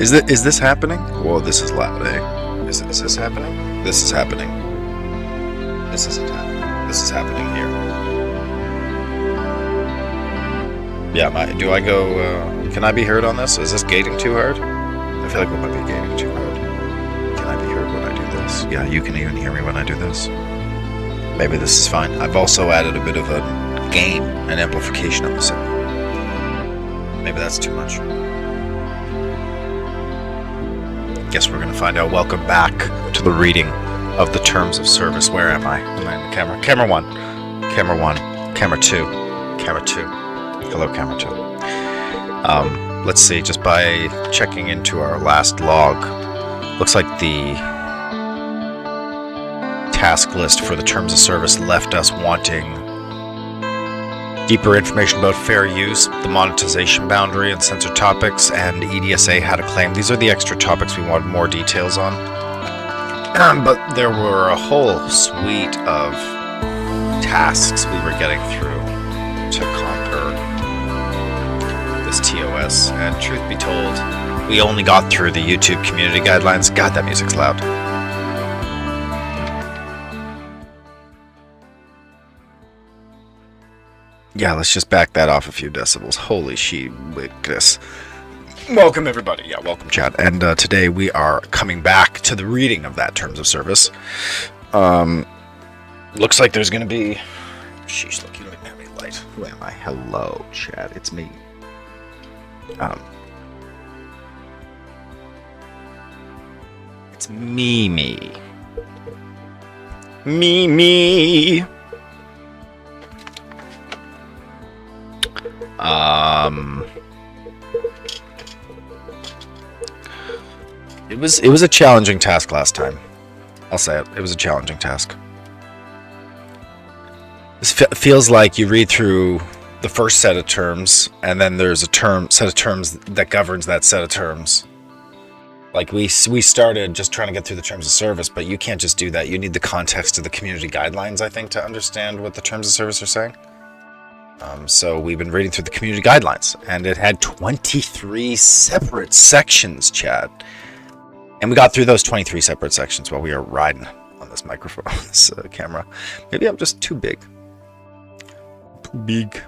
Is this happening? Whoa, this is loud, eh? Is this happening? This is happening. This isn't happening. This is happening here. Yeah, do I go, can I be heard on this? Is this gating too hard? I feel like we might be gating too hard. Can I be heard when I do this? Yeah, you can even hear me when I do this. Maybe this is fine. I've also added a bit of a gain and amplification of the sound. Maybe that's too much. Guess we're going to find out. Welcome back to the reading of the terms of service. Where am I? Am I in the camera? Camera 1. Camera 1. Camera 2. Camera 2. Hello, camera 2. Let's see, just by checking into our last log, looks like the task list for the terms of service left us wanting deeper information about fair use, the monetization boundary and censored topics, and EDSA how to claim. These are the extra topics we wanted more details on. But there were a whole suite of tasks we were getting through to conquer this TOS, and truth be told, we only got through the YouTube community guidelines. God, that music's loud. Yeah, let's just back that off a few decibels. Holy shit. Welcome, everybody. Yeah, welcome, chat. And today we are coming back to the reading of that terms of service. Looks like there's going to be... Sheesh, look, you don't even have any light. Who am I? Hello, chat. It's me. It's me. Me. It was a challenging task last time. I'll say it. It was a challenging task. This feels like you read through the first set of terms, and then there's a set of terms that governs that set of terms. Like we started just trying to get through the terms of service, but you can't just do that. You need the context of the community guidelines, I think, to understand what the terms of service are saying. So we've been reading through the community guidelines, and it had 23 separate sections, Chad. And we got through those 23 separate sections while we were riding on this microphone, on this camera. Maybe I'm just too big. Too big.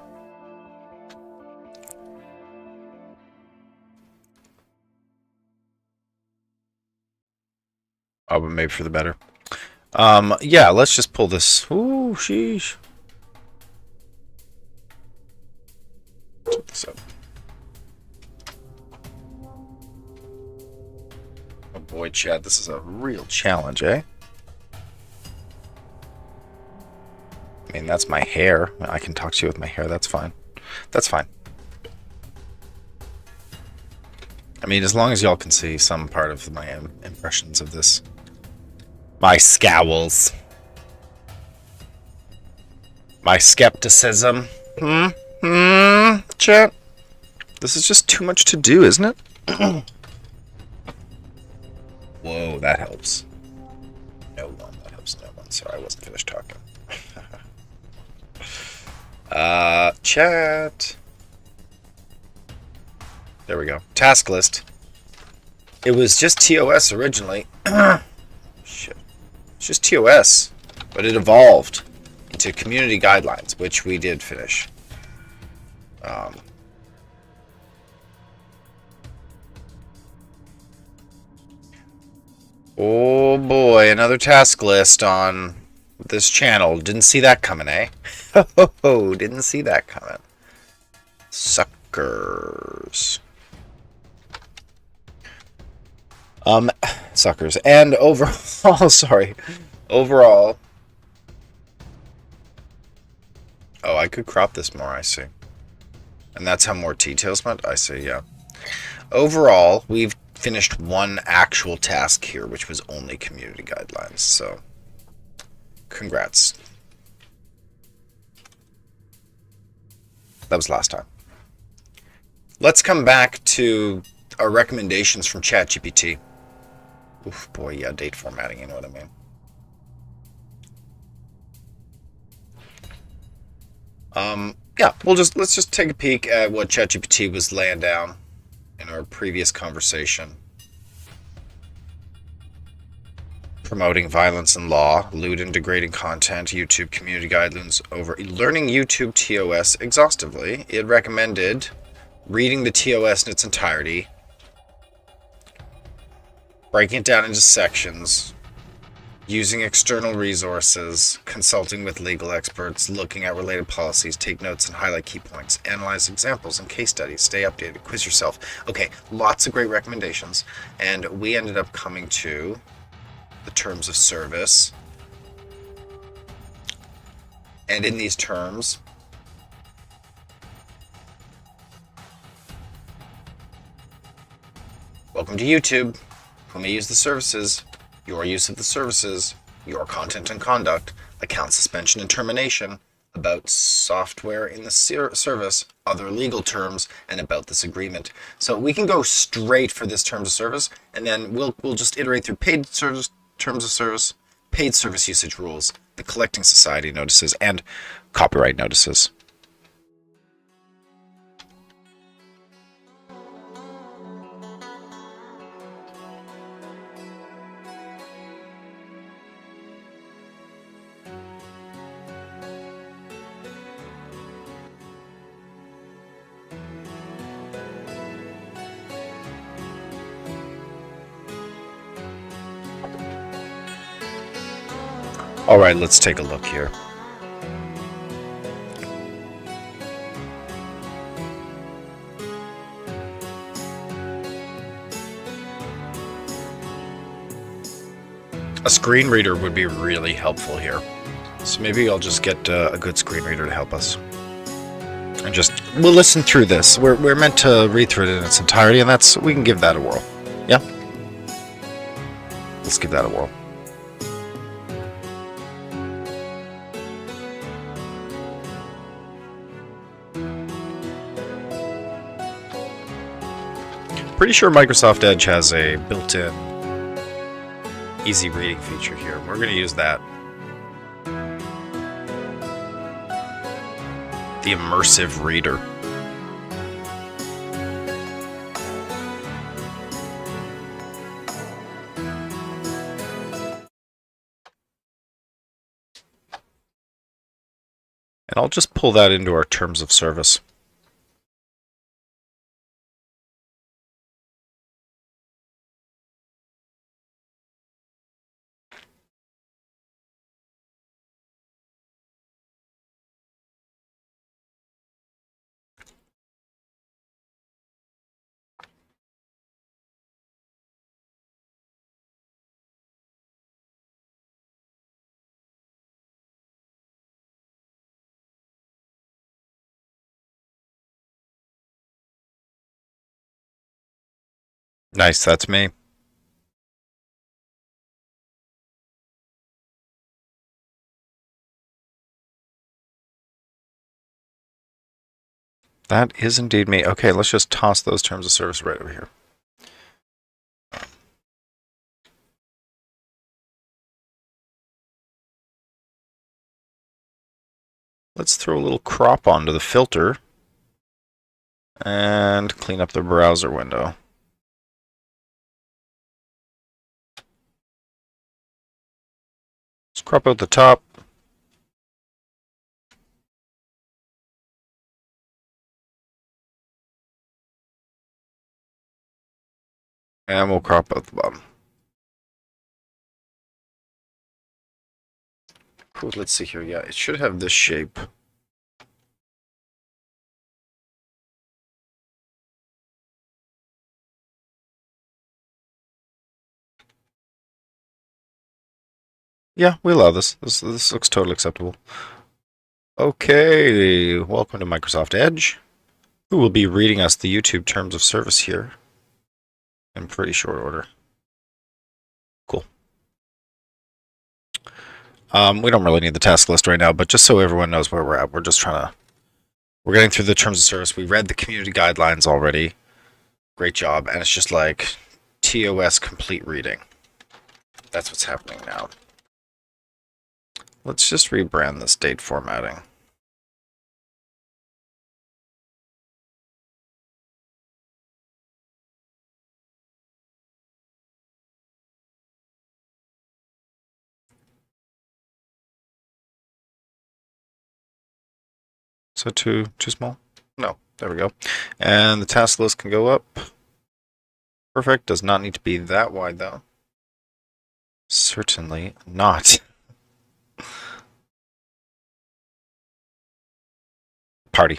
Oh, but maybe for the better. Yeah, let's just pull this. Ooh, sheesh. Check this out. Oh boy, Chad, this is a real challenge, eh? I mean, that's my hair. I can talk to you with my hair. That's fine. That's fine. I mean, as long as y'all can see some part of my impressions of this. My scowls. My skepticism. Chat. This is just too much to do, isn't it? Whoa, that helps. No one. That helps no one. Sorry, I wasn't finished talking. Chat. There we go. Task list. It was just TOS originally. Shit. It's just TOS. But it evolved into community guidelines, which we did finish. Oh boy, another task list on this channel. Didn't see that coming, eh? Oh, didn't see that coming. Suckers. Suckers. And overall, sorry. Overall. Oh, I could crop this more, I see. And that's how more details went? I see, yeah. Overall, we've finished one actual task here, which was only community guidelines, so congrats. That was last time. Let's come back to our recommendations from ChatGPT. Oof, boy, yeah, date formatting, you know what I mean. Yeah, let's just take a peek at what ChatGPT was laying down in our previous conversation. promoting violence and law, lewd and degrading content, YouTube community guidelines over learning YouTube TOS exhaustively. It recommended reading the TOS in its entirety, breaking it down into sections, using external resources, consulting with legal experts, looking at related policies, take notes and highlight key points, analyze examples and case studies, stay updated, quiz yourself. Okay, lots of great recommendations. And we ended up coming to the terms of service. And in these terms, welcome to YouTube. Who may use the services? Your use of the services, your content and conduct, account suspension and termination, about software in the service, other legal terms, and about this agreement. So we can go straight for this terms of service, and then we'll just iterate through paid service, terms of service, paid service usage rules, the collecting society notices, and copyright notices. All right, let's take a look here. A screen reader would be really helpful here. So maybe I'll just get a good screen reader to help us. And we'll listen through this. We're meant to read through it in its entirety, and we can give that a whirl. Yeah? Let's give that a whirl. Pretty sure Microsoft Edge has a built-in easy reading feature here. We're going to use that. The immersive reader. And I'll just pull that into our terms of service. Nice, that's me. That is indeed me. Okay, let's just toss those terms of service right over here. Let's throw a little crop onto the filter and clean up the browser window. Let's crop out the top. And we'll crop out the bottom. Ooh, let's see here. Yeah, it should have this shape. Yeah, we allow this. This looks totally acceptable. Okay, welcome to Microsoft Edge. Who will be reading us the YouTube terms of service here in pretty short order. Cool. We don't really need the task list right now, but just so everyone knows where we're at, we're getting through the terms of service. We read the community guidelines already. Great job. And it's just like TOS complete reading. That's what's happening now. Let's just rebrand this date formatting. Is that too small? No, there we go. And the task list can go up. Perfect, does not need to be that wide though. Certainly not. Party.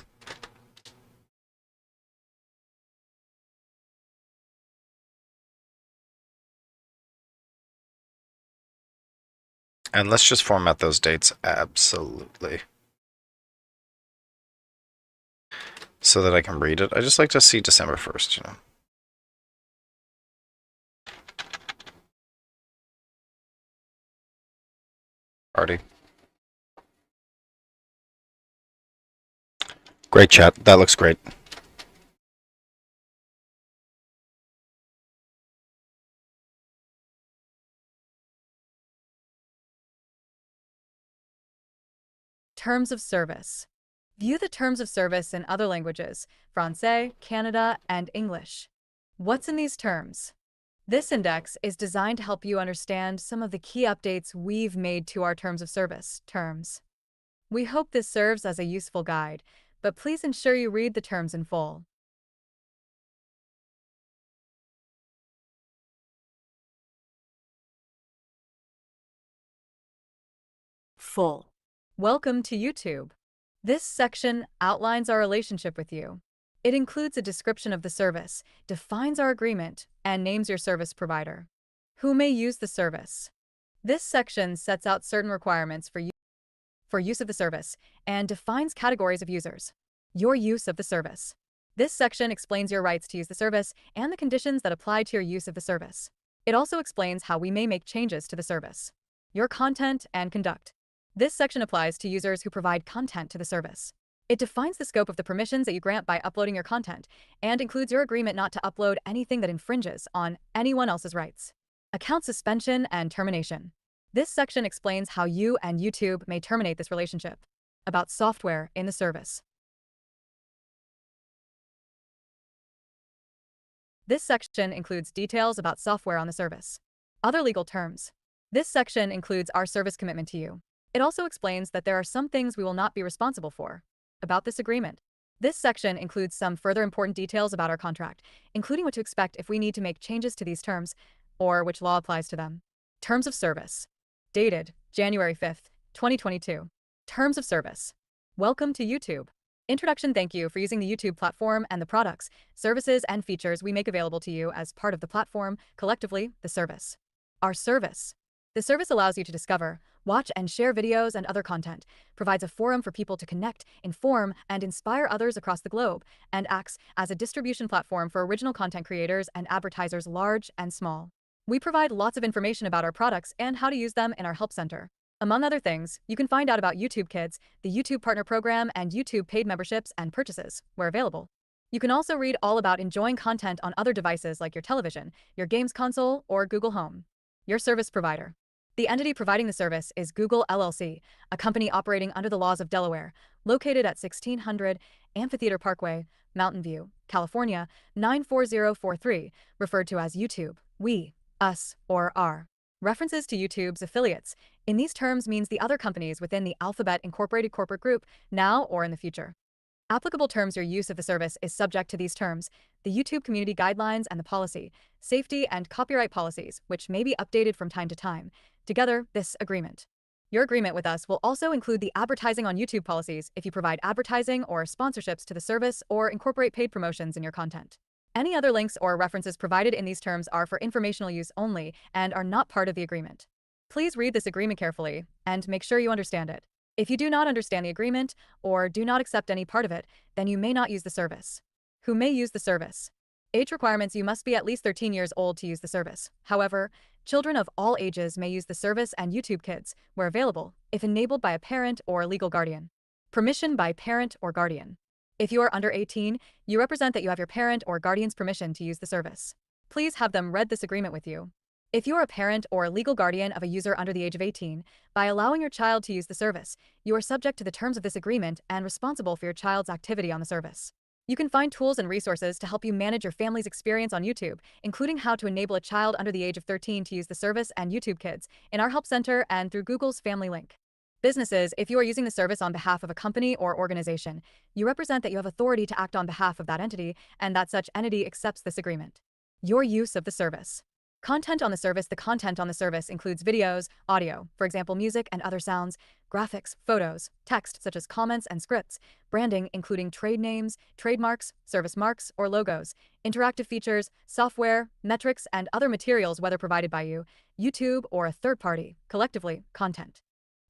And let's just format those dates absolutely. So that I can read it. I just like to see December 1st, you know. Party. Great chat. That looks great. Terms of service. View the terms of service in other languages, Francais, Canada, and English. What's in these terms? This index is designed to help you understand some of the key updates we've made to our terms of service terms. We hope this serves as a useful guide, but please ensure you read the terms in full. Full. Welcome to YouTube. This section outlines our relationship with you. It includes a description of the service, defines our agreement, and names your service provider. Who may use the service? This section sets out certain requirements for use of the service and defines categories of users. Your use of the service. This section explains your rights to use the service and the conditions that apply to your use of the service. It also explains how we may make changes to the service. Your content and conduct. This section applies to users who provide content to the service. It defines the scope of the permissions that you grant by uploading your content and includes your agreement not to upload anything that infringes on anyone else's rights. Account suspension and termination. This section explains how you and YouTube may terminate this relationship. About software in the service. This section includes details about software on the service. Other legal terms. This section includes our service commitment to you. It also explains that there are some things we will not be responsible for. About this agreement. This section includes some further important details about our contract, including what to expect if we need to make changes to these terms, or which law applies to them. Terms of service. Dated January 5th, 2022. Terms of service. Welcome to YouTube. Introduction. Thank you for using the YouTube platform and the products, services, and features we make available to you as part of the platform, collectively, the service. Our service. The service allows you to discover, watch, and share videos and other content, provides a forum for people to connect, inform, and inspire others across the globe, and acts as a distribution platform for original content creators and advertisers large and small. We provide lots of information about our products and how to use them in our help center. Among other things, you can find out about YouTube Kids, the YouTube Partner Program, and YouTube paid memberships and purchases, where available. You can also read all about enjoying content on other devices like your television, your games console, or Google Home. Your service provider. The entity providing the service is Google LLC, a company operating under the laws of Delaware, located at 1600 Amphitheater Parkway, Mountain View, California, 94043, referred to as YouTube, we, us, or our. References to YouTube's affiliates in these terms means the other companies within the Alphabet Incorporated corporate group, now or in the future. Applicable terms. Your use of the service is subject to these terms, the YouTube community guidelines and the policy, safety and copyright policies, which may be updated from time to time. Together, this agreement. Your agreement with us will also include the advertising on YouTube policies if you provide advertising or sponsorships to the service or incorporate paid promotions in your content. Any other links or references provided in these terms are for informational use only and are not part of the agreement. Please read this agreement carefully and make sure you understand it. If you do not understand the agreement or do not accept any part of it, then you may not use the service. Who may use the service? Age requirements. You must be at least 13 years old to use the service. However, children of all ages may use the service and YouTube Kids, where available, if enabled by a parent or legal guardian. Permission by parent or guardian. If you are under 18, you represent that you have your parent or guardian's permission to use the service. Please have them read this agreement with you. If you are a parent or legal guardian of a user under the age of 18, by allowing your child to use the service, you are subject to the terms of this agreement and responsible for your child's activity on the service. You can find tools and resources to help you manage your family's experience on YouTube, including how to enable a child under the age of 13 to use the service and YouTube Kids, in our Help Center and through Google's Family link. Businesses, if you are using the service on behalf of a company or organization, you represent that you have authority to act on behalf of that entity and that such entity accepts this agreement. Your use of the service. Content on the service. The content on the service includes videos, audio, for example, music and other sounds, graphics, photos, text such as comments and scripts, branding including trade names, trademarks, service marks, or logos, interactive features, software, metrics, and other materials whether provided by you, YouTube, or a third party, collectively, content.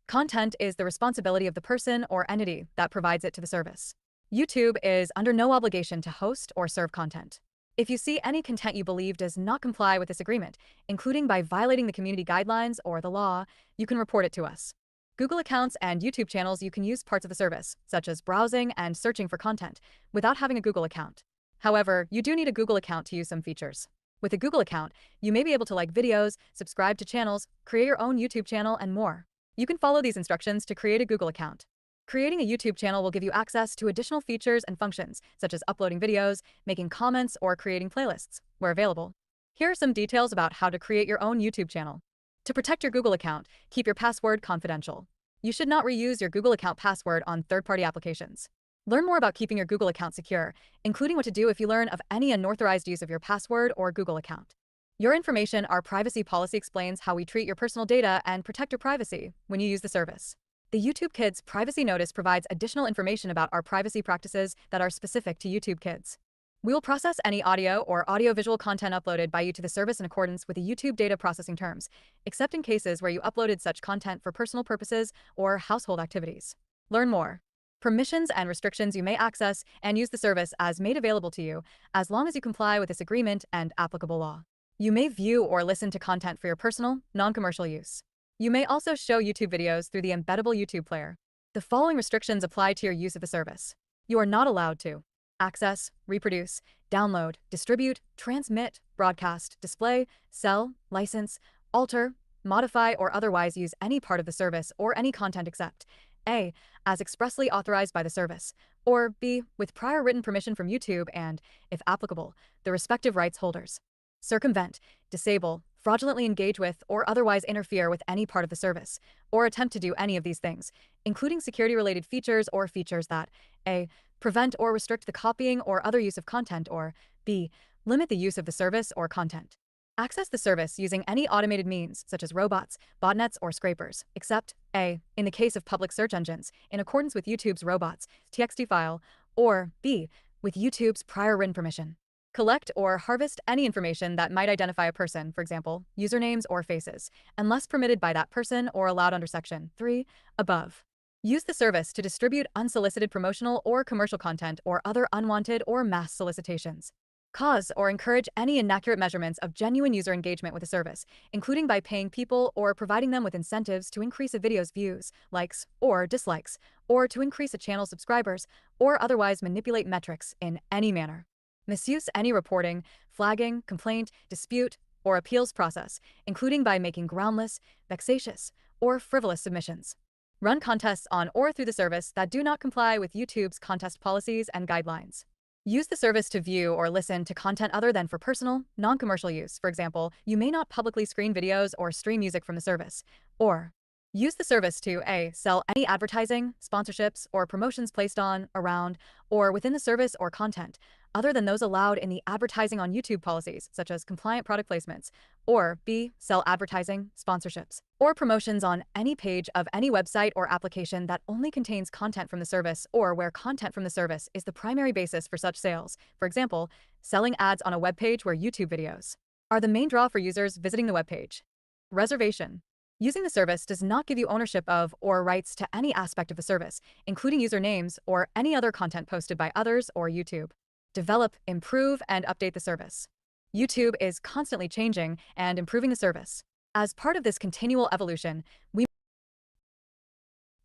Content is the responsibility of the person or entity that provides it to the service. YouTube is under no obligation to host or serve content. If you see any content you believe does not comply with this agreement, including by violating the community guidelines or the law, you can report it to us. Google accounts and YouTube channels. You can use parts of the service, such as browsing and searching for content, without having a Google account. However, you do need a Google account to use some features. With a Google account, you may be able to like videos, subscribe to channels, create your own YouTube channel, and more. You can follow these instructions to create a Google account. Creating a YouTube channel will give you access to additional features and functions, such as uploading videos, making comments, or creating playlists, where available. Here are some details about how to create your own YouTube channel. To protect your Google account, keep your password confidential. You should not reuse your Google account password on third-party applications. Learn more about keeping your Google account secure, including what to do if you learn of any unauthorized use of your password or Google account. Your information, our privacy policy explains how we treat your personal data and protect your privacy when you use the service. The YouTube Kids Privacy Notice provides additional information about our privacy practices that are specific to YouTube Kids. We will process any audio or audiovisual content uploaded by you to the service in accordance with the YouTube data processing terms, except in cases where you uploaded such content for personal purposes or household activities. Learn more. Permissions and restrictions. You may access and use the service as made available to you, as long as you comply with this agreement and applicable law. You may view or listen to content for your personal, non-commercial use. You may also show YouTube videos through the embeddable YouTube player. The following restrictions apply to your use of the service. You are not allowed to access, reproduce, download, distribute, transmit, broadcast, display, sell, license, alter, modify, or otherwise use any part of the service or any content except A. As expressly authorized by the service, or B. With prior written permission from YouTube and, if applicable, the respective rights holders. Circumvent, disable, fraudulently engage with, or otherwise interfere with any part of the service, or attempt to do any of these things, including security-related features or features that A. Prevent or restrict the copying or other use of content, or B. Limit the use of the service or content. Access the service using any automated means, such as robots, botnets, or scrapers, except A. In the case of public search engines, in accordance with YouTube's robots, TXT file, or B. With YouTube's prior written permission. Collect or harvest any information that might identify a person, for example, usernames or faces, unless permitted by that person or allowed under Section 3, above. Use the service to distribute unsolicited promotional or commercial content or other unwanted or mass solicitations. Cause or encourage any inaccurate measurements of genuine user engagement with the service, including by paying people or providing them with incentives to increase a video's views, likes, or dislikes, or to increase a channel's subscribers, or otherwise manipulate metrics in any manner. Misuse any reporting, flagging, complaint, dispute, or appeals process, including by making groundless, vexatious, or frivolous submissions. Run contests on or through the service that do not comply with YouTube's contest policies and guidelines. Use the service to view or listen to content other than for personal, non-commercial use. For example, you may not publicly screen videos or stream music from the service. Or use the service to A. Sell any advertising, sponsorships, or promotions placed on, around, or within the service or content, other than those allowed in the advertising on YouTube policies, such as compliant product placements. Or B. Sell advertising, sponsorships, or promotions on any page of any website or application that only contains content from the service or where content from the service is the primary basis for such sales. For example, selling ads on a web page where YouTube videos are the main draw for users visiting the web page. Reservation. Using the service does not give you ownership of or rights to any aspect of the service, including usernames or any other content posted by others or YouTube. Develop, improve, and update the service. YouTube is constantly changing and improving the service. As part of this continual evolution,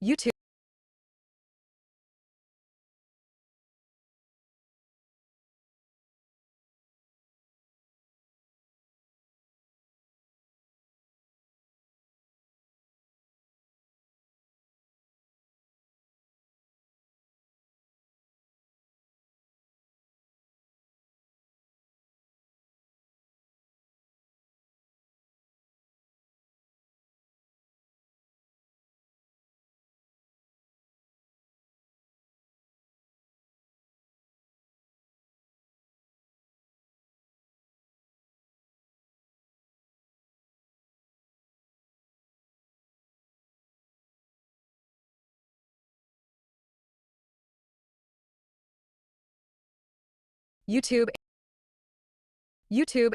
YouTube YouTube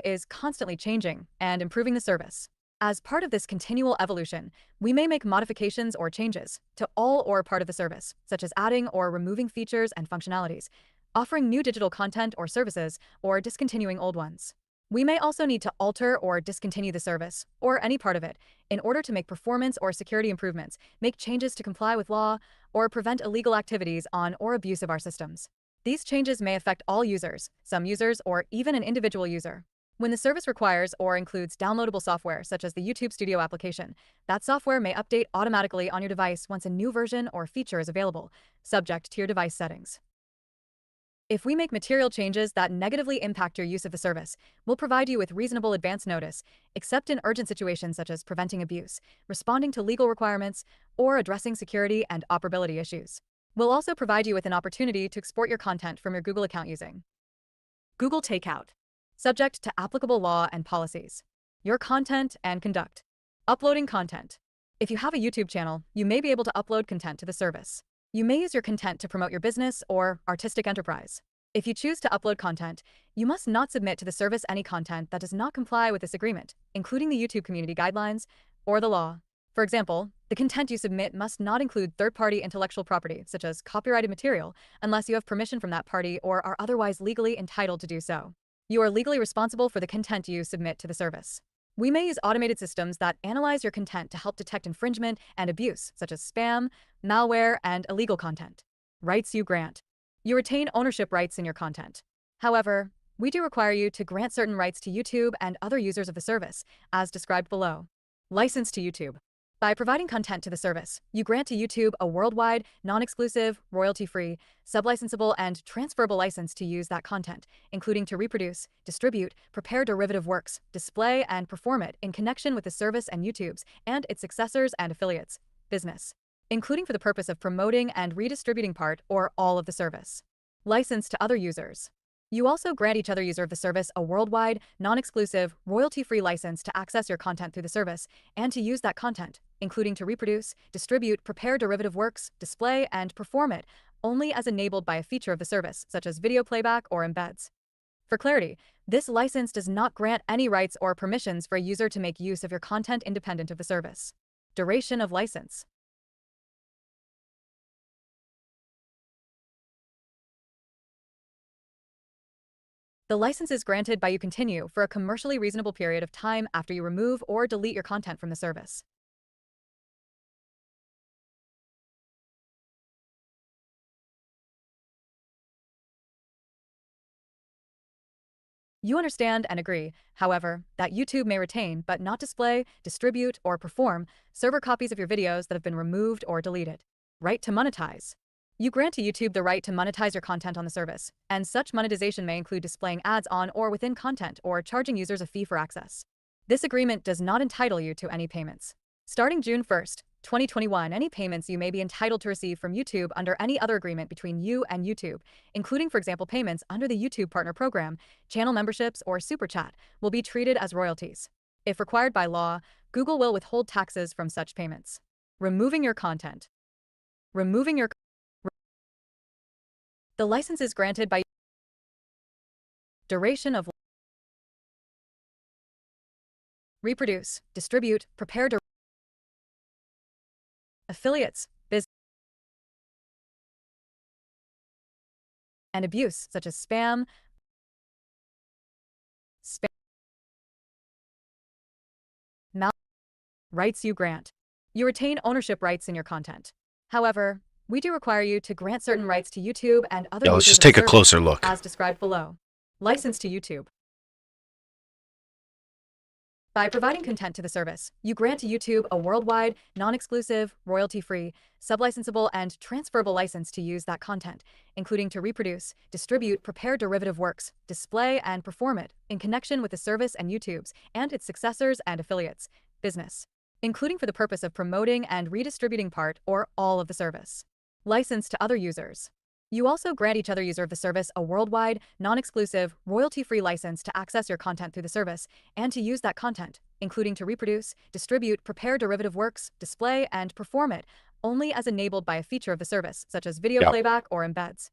is constantly changing and improving the service. As part of this continual evolution, we may make modifications or changes to all or part of the service, such as adding or removing features and functionalities, offering new digital content or services, or discontinuing old ones. We may also need to alter or discontinue the service, or any part of it, in order to make performance or security improvements, make changes to comply with law, or prevent illegal activities on or abuse of our systems. These changes may affect all users, some users, or even an individual user. When the service requires or includes downloadable software, such as the YouTube Studio application, that software may update automatically on your device once a new version or feature is available, subject to your device settings. If we make material changes that negatively impact your use of the service, we'll provide you with reasonable advance notice, except in urgent situations such as preventing abuse, responding to legal requirements, or addressing security and operability issues. We'll also provide you with an opportunity to export your content from your Google account using Google Takeout, subject to applicable law and policies. Your content and conduct. Uploading content. If you have a YouTube channel, you may be able to upload content to the service. You may use your content to promote your business or artistic enterprise. If you choose to upload content, you must not submit to the service any content that does not comply with this agreement, including the YouTube community guidelines or the law. For example, the content you submit must not include third-party intellectual property, such as copyrighted material, unless you have permission from that party or are otherwise legally entitled to do so. You are legally responsible for the content you submit to the service. We may use automated systems that analyze your content to help detect infringement and abuse, such as spam, malware, and illegal content. Rights you grant. You retain ownership rights in your content. However, we do require you to grant certain rights to YouTube and other users of the service, as described below. License to YouTube. By providing content to the service, you grant to YouTube a worldwide, non-exclusive, royalty-free, sublicensable, and transferable license to use that content, including to reproduce, distribute, prepare derivative works, display, and perform it in connection with the service and YouTube's and its successors and affiliates, business, including for the purpose of promoting and redistributing part or all of the service. License to other users. You also grant each other user of the service a worldwide, non-exclusive, royalty-free license to access your content through the service and to use that content, including to reproduce, distribute, prepare derivative works, display, and perform it only as enabled by a feature of the service, such as video playback or embeds. For clarity, this license does not grant any rights or permissions for a user to make use of your content independent of the service. Duration of license. The license is granted by you continue for a commercially reasonable period of time after you remove or delete your content from the service. You understand and agree, however, that YouTube may retain but not display, distribute, or perform server copies of your videos that have been removed or deleted. Right to monetize. You grant to YouTube the right to monetize your content on the service, and such monetization may include displaying ads on or within content or charging users a fee for access. This agreement does not entitle you to any payments. Starting June 1st, 2021, any payments you may be entitled to receive from YouTube under any other agreement between you and YouTube, including, for example, payments under the YouTube Partner Program, channel memberships, or Super Chat, will be treated as royalties. If required by law, Google will withhold taxes from such payments. Removing your content. Removing your The license is granted by duration of reproduce, distribute, prepare affiliates, business, and abuse, such as spam, rights you grant. You retain ownership rights in your content. However, we do require you to grant certain rights to YouTube and other Let's users just of the take a service, closer look. as described below. License to YouTube. By providing content to the service, you grant to YouTube a worldwide, non-exclusive, royalty-free, sublicensable, and transferable license to use that content, including to reproduce, distribute, prepare derivative works, display, and perform it in connection with the service and YouTube's and its successors and affiliates, business, including for the purpose of promoting and redistributing part or all of the service. License to other users. You also grant each other user of the service a worldwide, non-exclusive, royalty-free license to access your content through the service and to use that content, including to reproduce, distribute, prepare derivative works, display, and perform it only as enabled by a feature of the service, such as video playback or embeds.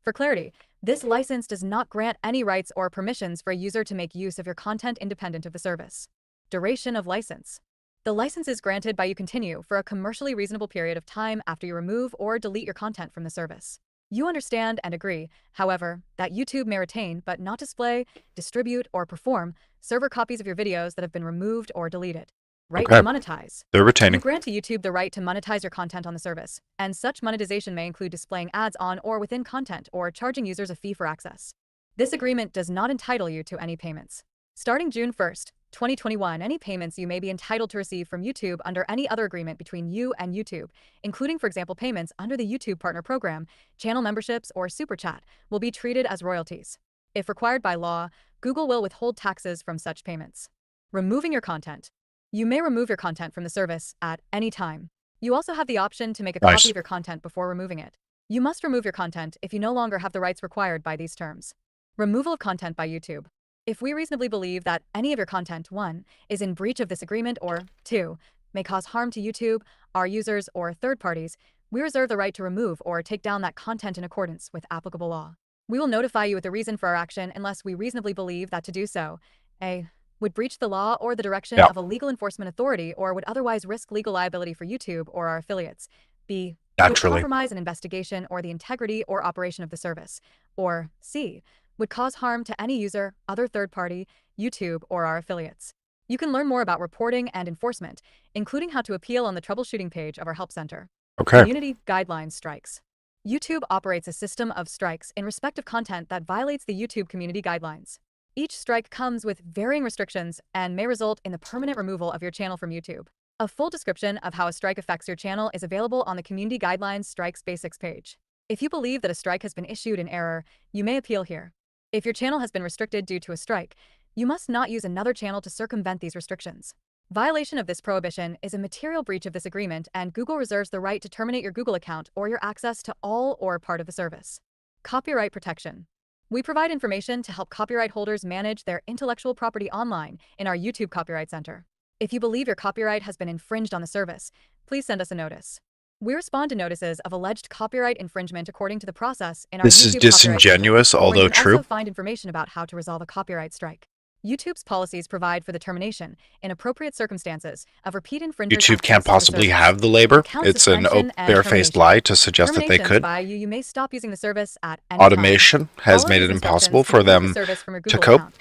For clarity, this license does not grant any rights or permissions for a user to make use of your content independent of the service. Duration of license. The license is granted by you continue for a commercially reasonable period of time after you remove or delete your content from the service. You understand and agree, however, that YouTube may retain but not display, distribute, or perform server copies of your videos that have been removed or deleted. Right to monetize. They're retaining. You grant to YouTube the right to monetize your content on the service, and such monetization may include displaying ads on or within content or charging users a fee for access. This agreement does not entitle you to any payments. Starting June 1st, 2021, any payments you may be entitled to receive from YouTube under any other agreement between you and YouTube, including, for example, payments under the YouTube Partner Program, channel memberships, or Super Chat, will be treated as royalties. If required by law, Google will withhold taxes from such payments. Removing your content. You may remove your content from the service at any time. You also have the option to make a copy of your content before removing it. You must remove your content if you no longer have the rights required by these terms. Removal of content by YouTube. If we reasonably believe that any of your content, 1, is in breach of this agreement, or 2, may cause harm to YouTube, our users, or third parties, we reserve the right to remove or take down that content in accordance with applicable law. We will notify you with the reason for our action unless we reasonably believe that to do so, A, would breach the law or the direction of a legal enforcement authority or would otherwise risk legal liability for YouTube or our affiliates. B, would compromise an investigation or the integrity or operation of the service. Or C, would cause harm to any user, other third party, YouTube, or our affiliates. You can learn more about reporting and enforcement, including how to appeal on the troubleshooting page of our Help Center. Community Guidelines Strikes. YouTube operates a system of strikes in respect of content that violates the YouTube community guidelines. Each strike comes with varying restrictions and may result in the permanent removal of your channel from YouTube. A full description of how a strike affects your channel is available on the Community Guidelines Strikes Basics page. If you believe that a strike has been issued in error, you may appeal here. If your channel has been restricted due to a strike, you must not use another channel to circumvent these restrictions. Violation of this prohibition is a material breach of this agreement, and Google reserves the right to terminate your Google account or your access to all or part of the service. Copyright protection. We provide information to help copyright holders manage their intellectual property online in our YouTube Copyright Center. If you believe your copyright has been infringed on the service, please send us a notice. We respond to notices of alleged copyright infringement according to the process in our This is disingenuous, although true. You can also find information about how to resolve a copyright strike. YouTube's policies provide for the termination, in appropriate circumstances, of repeat infringers. YouTube can't possibly have the labor. It's an barefaced lie to suggest that they could. By you may stop using the service at any Automation has made it impossible for them to cope,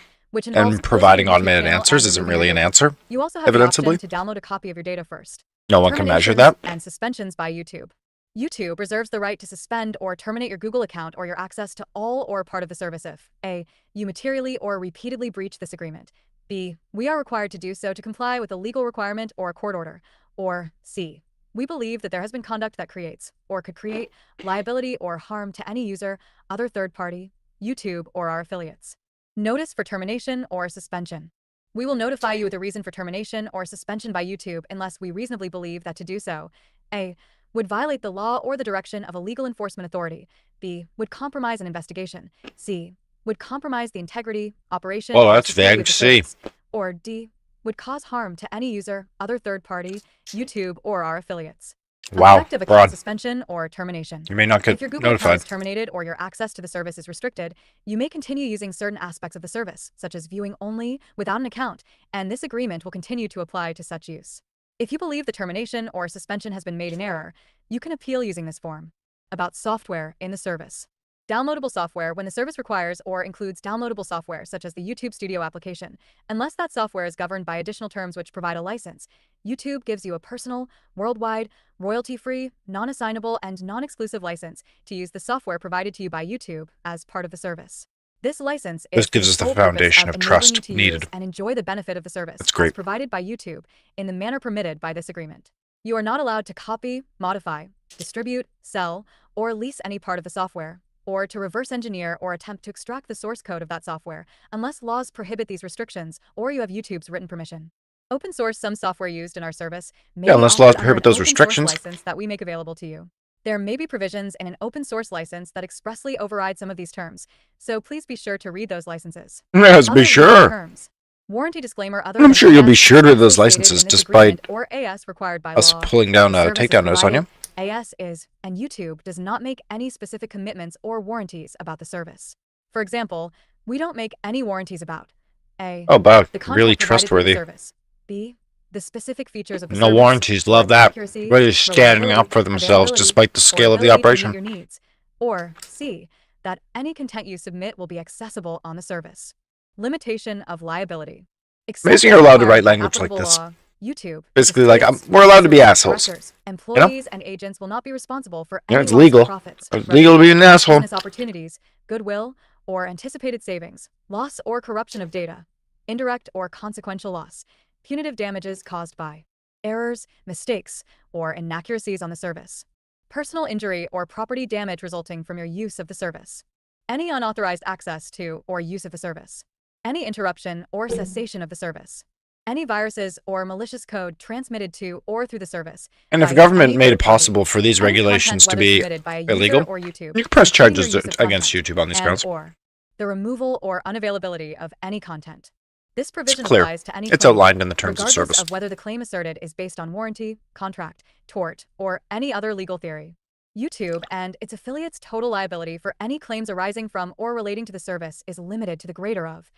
and providing automated answers isn't really an answer. You also have the option to download a copy of your data first. No one can measure that. And suspensions by YouTube. YouTube reserves the right to suspend or terminate your Google account or your access to all or part of the service if A, you materially or repeatedly breach this agreement, B, we are required to do so to comply with a legal requirement or a court order, or C, we believe that there has been conduct that creates or could create liability or harm to any user, other third party, YouTube, or our affiliates. Notice for termination or suspension. We will notify you with a reason for termination or suspension by YouTube unless we reasonably believe that to do so, A, would violate the law or the direction of a legal enforcement authority, B, would compromise an investigation, C, would compromise the integrity, operation, that's vague. C, or D, would cause harm to any user, other third party, YouTube, or our affiliates. Wow, Effect of account suspension or termination. You may not get if your Google notified. account is terminated or your access to the service is restricted, you may continue using certain aspects of the service, such as viewing only, without an account, and this agreement will continue to apply to such use. If you believe the termination or suspension has been made in error, you can appeal using this form. About software in the service. Downloadable software when the service requires or includes downloadable software such as the YouTube Studio application. Unless that software is governed by additional terms which provide a license, YouTube gives you a personal, worldwide, royalty-free, non-assignable, and non-exclusive license to use the software provided to you by YouTube as part of the service. This license gives us the foundation of trust needed and enjoy the benefit of the service That's great. as provided by YouTube in the manner permitted by this agreement. You are not allowed to copy, modify, distribute, sell, or lease any part of the software, or to reverse engineer or attempt to extract the source code of that software unless laws prohibit these restrictions or you have YouTube's written permission. Open source some software used in our service may be unless offered laws under prohibit an those open source restrictions. license that we make available to you. There may be provisions in an open source license that expressly override some of these terms, so please be sure to read those licenses. Yes, be sure. Terms. Warranty disclaimer other I'm sure you'll be sure to read those licenses licenses despite or AS required by us law. pulling down a The service takedown is notice on you. provided AS is, and YouTube does not make any specific commitments or warranties about the service. For example, we don't make any warranties about A. Oh, wow, The really content provided through the trustworthy. service. B. The specific features of the No service, warranties, love like that. accuracy, Everybody's standing up reliability, for themselves availability, despite the or scale of the ability to meet operation. your needs. Or C. That any content you submit will be accessible on the service. Limitation of liability. Except Amazing as you're allowed to required write by language like applicable this. law, YouTube, Basically, its like, affiliates, we're allowed to be officers, assholes. directors, You know? employees, and agents will not be responsible for Yeah, any it's loss legal. of profits, It's legal to be an asshole. business opportunities, goodwill, or anticipated savings, loss or corruption of data, indirect or consequential loss, punitive damages caused by errors, mistakes, or inaccuracies on the service, personal injury or property damage resulting from your use of the service, any unauthorized access to or use of the service, any interruption or cessation of the service, any viruses or malicious code transmitted to or through the service. And if by government any made third it party. possible for these Any regulations content, to whether be submitted by a user illegal, or YouTube, you can press including your charges use of against content, YouTube on these and grounds. or the removal or unavailability of any content. This provision clear. applies to any It's claim, outlined in the terms of regardless service. of whether the claim asserted is based on warranty, contract, tort, or any other legal theory. YouTube and its affiliates' total liability for any claims arising from or relating to the service is limited to the greater of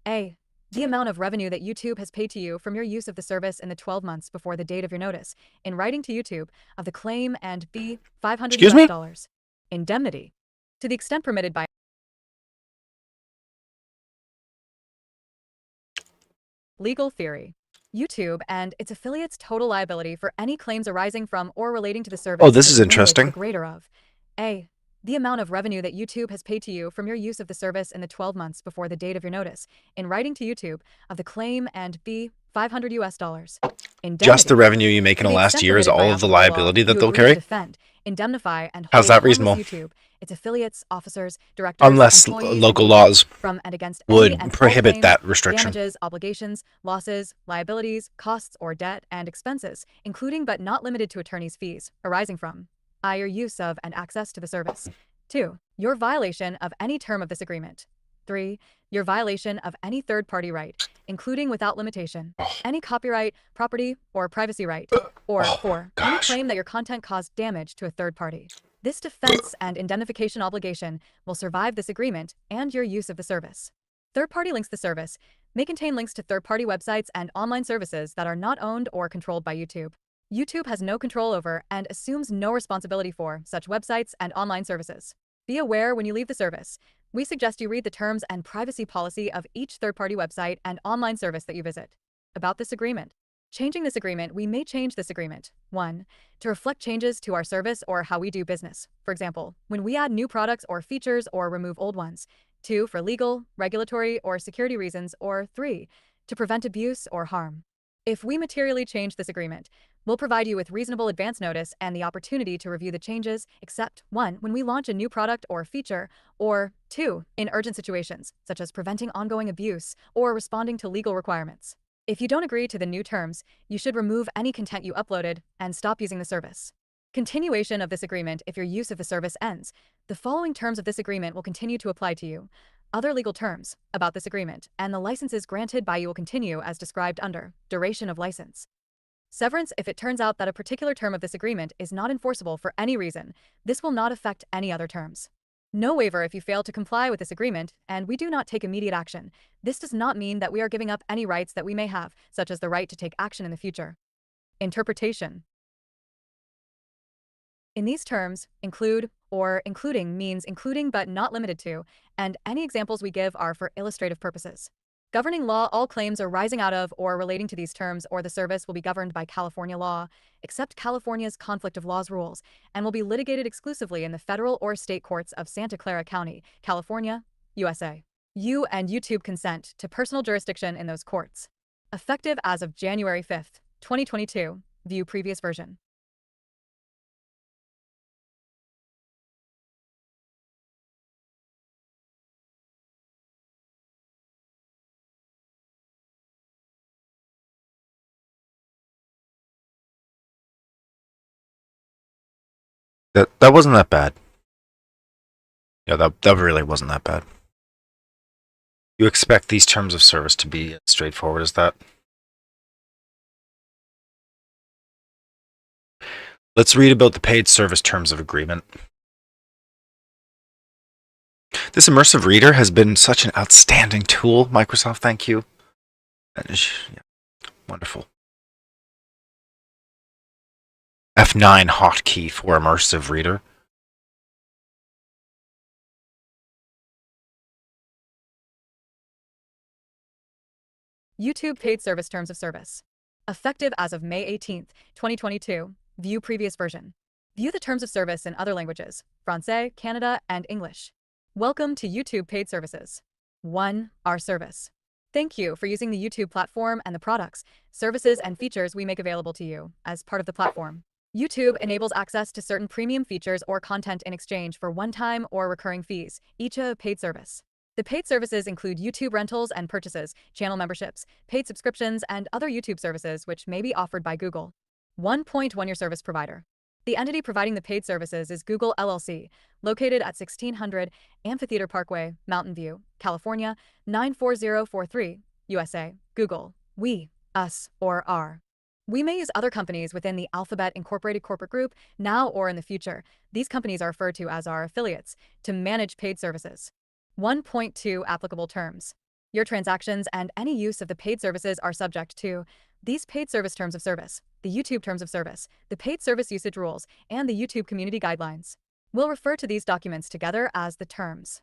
A. The amount of revenue that YouTube has paid to you from your use of the service in the 12 months before the date of your notice, in writing to YouTube, of the claim, and B. 500 Excuse US me? dollars. Indemnity. To the extent permitted by legal theory. YouTube and its affiliates' total liability for any claims arising from or relating to the service Oh, this is limited to interesting. the greater of A. The amount of revenue that YouTube has paid to you from your use of the service in the 12 months before the date of your notice, in writing to YouTube, of the claim, and B. 500 US dollars. Indemnity. Just the revenue you make in To the the last extent year is permitted by all of the applicable law, liability that you they'll agree to carry? defend, indemnify, and How's hold that reasonable? harmless YouTube, its affiliates, officers, directors, Unless employees, local and laws agents from and against any would and all prohibit claims, that restriction. damages, obligations, losses, liabilities, costs, or debt and expenses, including but not limited to attorney's fees, arising from I. Your use of and access to the service. 2. Your violation of any term of this agreement. 3. Your violation of any third-party right, including without limitation, any copyright, property, or privacy right. Or 4. Any gosh. claim that your content caused damage to a third party. This defense and indemnification obligation will survive this agreement and your use of the service. Third-party links. The service may contain links to third-party websites and online services that are not owned or controlled by YouTube. YouTube has no control over and assumes no responsibility for such websites and online services. Be aware when you leave the service. We suggest you read the terms and privacy policy of each third-party website and online service that you visit. About this agreement. Changing this agreement. We may change this agreement. 1. To reflect changes to our service or how we do business. For example, when we add new products or features or remove old ones. 2. For legal, regulatory, or security reasons. Or 3. To prevent abuse or harm. If we materially change this agreement, we'll provide you with reasonable advance notice and the opportunity to review the changes, except 1. When we launch a new product or feature, or 2. In urgent situations, such as preventing ongoing abuse or responding to legal requirements. If you don't agree to the new terms, you should remove any content you uploaded and stop using the service. Continuation of this agreement. If your use of the service ends, the following terms of this agreement will continue to apply to you. Other legal terms about this agreement and the licenses granted by you will continue as described under duration of license. Severance. If it turns out that a particular term of this agreement is not enforceable for any reason, this will not affect any other terms. No waiver if you fail to comply with this agreement, and we do not take immediate action. This does not mean that we are giving up any rights that we may have, such as the right to take action in the future. Interpretation. In these terms, include or including means including but not limited to, and any examples we give are for illustrative purposes. Governing law. All claims arising out of or relating to these terms or the service will be governed by California law, except California's conflict of laws rules, and will be litigated exclusively in the federal or state courts of Santa Clara County, California, USA. You and YouTube consent to personal jurisdiction in those courts. Effective as of January 5th, 2022. View previous version. That wasn't that bad. Yeah, that really wasn't that bad. You expect these terms of service to be as straightforward as that? Let's read about the paid service terms of agreement. This immersive reader has been such an outstanding tool. Microsoft, thank you. Yeah, wonderful. F9 hotkey for immersive reader. YouTube Paid Service Terms of Service. Effective as of May 18, 2022. View previous version. View the terms of service in other languages, Francais, Canada, and English. Welcome to YouTube Paid Services. 1. Our service. Thank you for using the YouTube platform and the products, services, and features we make available to you as part of the platform. YouTube enables access to certain premium features or content in exchange for one-time or recurring fees, each a paid service. The paid services include YouTube rentals and purchases, channel memberships, paid subscriptions, and other YouTube services which may be offered by Google. 1.1 Your service provider. The entity providing the paid services is Google LLC, located at 1600 Amphitheater Parkway, Mountain View, California, 94043, USA. Google. We, us, or our. We may use other companies within the Alphabet Incorporated corporate group, now or in the future. These companies are referred to as our affiliates, to manage paid services. 1.2 Applicable terms. Your transactions and any use of the paid services are subject to these paid service terms of service, the YouTube terms of service, the paid service usage rules, and the YouTube community guidelines. We'll refer to these documents together as the terms.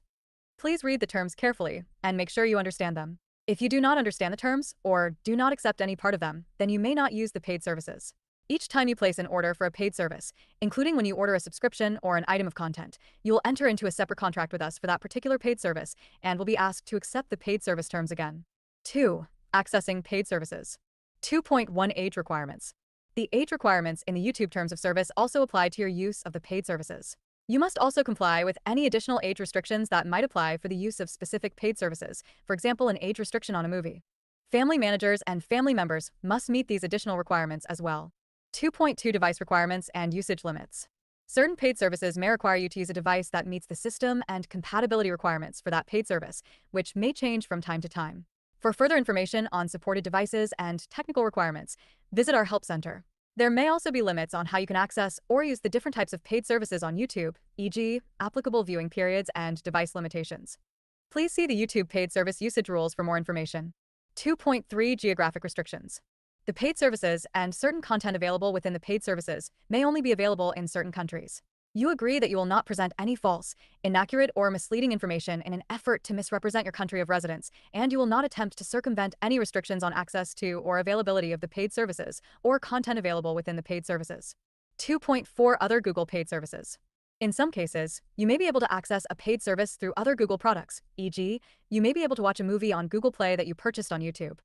Please read the terms carefully and make sure you understand them. If you do not understand the terms or do not accept any part of them, then you may not use the paid services. Each time you place an order for a paid service, including when you order a subscription or an item of content, you will enter into a separate contract with us for that particular paid service and will be asked to accept the paid service terms again. 2. Accessing paid services. 2.1 Age requirements. The age requirements in the YouTube terms of service also apply to your use of the paid services. You must also comply with any additional age restrictions that might apply for the use of specific paid services, for example, an age restriction on a movie. Family managers and family members must meet these additional requirements as well. 2.2 Device requirements and usage limits. Certain paid services may require you to use a device that meets the system and compatibility requirements for that paid service, which may change from time to time. For further information on supported devices and technical requirements, visit our help center. There may also be limits on how you can access or use the different types of paid services on YouTube, e.g., applicable viewing periods and device limitations. Please see the YouTube paid service usage rules for more information. 2.3 Geographic restrictions. The paid services and certain content available within the paid services may only be available in certain countries. You agree that you will not present any false, inaccurate, or misleading information in an effort to misrepresent your country of residence, and you will not attempt to circumvent any restrictions on access to or availability of the paid services or content available within the paid services. 2.4 Other Google paid services. In some cases, you may be able to access a paid service through other Google products, e.g., you may be able to watch a movie on Google Play that you purchased on YouTube.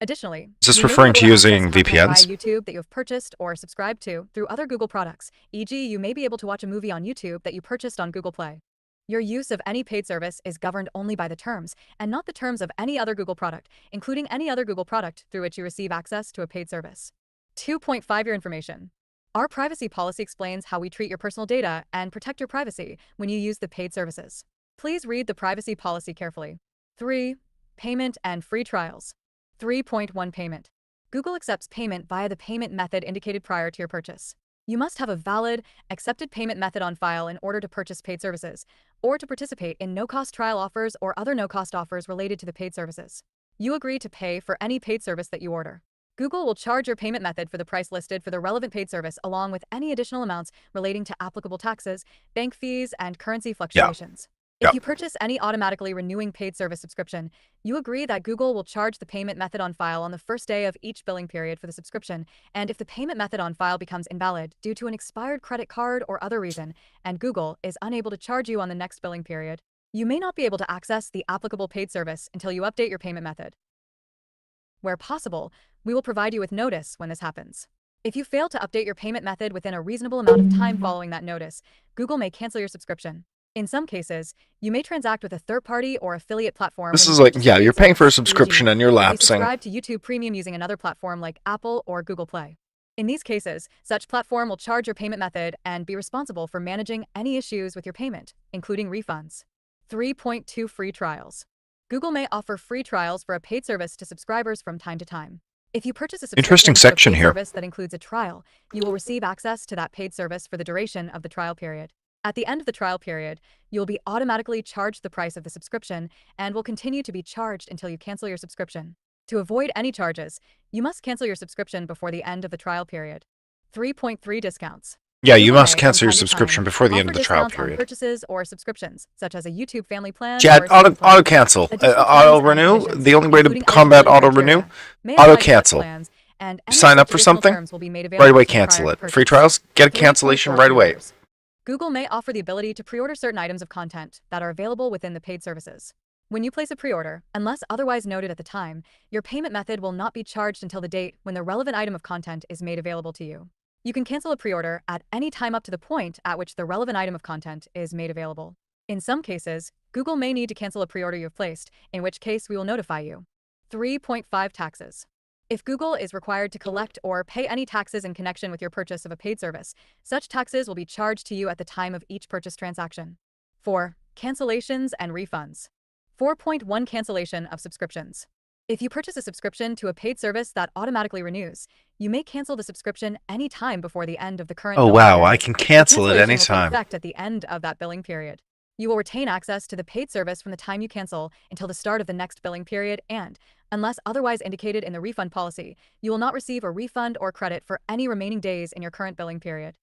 Additionally, Is this you may be referring able to using access content VPNs? via YouTube that you have purchased or subscribed to through other Google products, e.g., you may be able to watch a movie on YouTube that you purchased on Google Play. Your use of any paid service is governed only by the terms, and not the terms of any other Google product, including any other Google product through which you receive access to a paid service. 2.5 Your information. Our privacy policy explains how we treat your personal data and protect your privacy when you use the paid services. Please read the privacy policy carefully. 3. Payment and free trials. 3.1 Payment. Google accepts payment via the payment method indicated prior to your purchase. You must have a valid, accepted payment method on file in order to purchase paid services, or to participate in no-cost trial offers or other no-cost offers related to the paid services. You agree to pay for any paid service that you order. Google will charge your payment method for the price listed for the relevant paid service along with any additional amounts relating to applicable taxes, bank fees, and currency fluctuations. If you purchase any automatically renewing paid service subscription, you agree that Google will charge the payment method on file on the first day of each billing period for the subscription, and if the payment method on file becomes invalid due to an expired credit card or other reason, and Google is unable to charge you on the next billing period, you may not be able to access the applicable paid service until you update your payment method. Where possible, we will provide you with notice when this happens. If you fail to update your payment method within a reasonable amount of time following that notice, Google may cancel your subscription. In some cases, you may transact with a third-party or affiliate platform. This when is you like, purchase yeah, paid you're paying for a service, subscription e.g., and you're if you lapsing. subscribe to YouTube Premium using another platform like Apple or Google Play. In these cases, such platform will charge your payment method and be responsible for managing any issues with your payment, including refunds. 3.2 Free trials. Google may offer free trials for a paid service to subscribers from time to time. If you purchase a Interesting subscription to a section paid here. service that includes a trial, you will receive access to that paid service for the duration of the trial period. At the end of the trial period, you will be automatically charged the price of the subscription and will continue to be charged until you cancel your subscription. To avoid any charges, you must cancel your subscription before the end of the trial period. 3.3 Discounts. Yeah, you Google must may, from cancel your time to subscription time, before the end offer of the trial discounts on period. purchases or subscriptions, such as a YouTube family plan Yeah, or student plan. auto cancel. Additional Auto terms and renew. conditions, The only way to including combat eligibility auto renew, criteria, may auto apply to such cancel. plans, and any Sign up such for additional something, terms will be made right available away to you cancel prior it. to Free purchase. trials, get a 3.4 cancellation right away. Pre-orders. Google may offer the ability to pre-order certain items of content that are available within the paid services. When you place a pre-order, unless otherwise noted at the time, your payment method will not be charged until the date when the relevant item of content is made available to you. You can cancel a pre-order at any time up to the point at which the relevant item of content is made available. In some cases, Google may need to cancel a pre-order you've placed, in which case we will notify you. 3.5 Taxes. If Google is required to collect or pay any taxes in connection with your purchase of a paid service, such taxes will be charged to you at the time of each purchase transaction. 4. Cancellations and refunds. 4.1 Cancellation of subscriptions. If you purchase a subscription to a paid service that automatically renews, you may cancel the subscription any time before the end of the current Oh billing wow, I period. can The cancel it cancellation will take anytime. effect at the end of that billing period. You will retain access to the paid service from the time you cancel until the start of the next billing period and, unless otherwise indicated in the refund policy, you will not receive a refund or credit for any remaining days in your current billing period.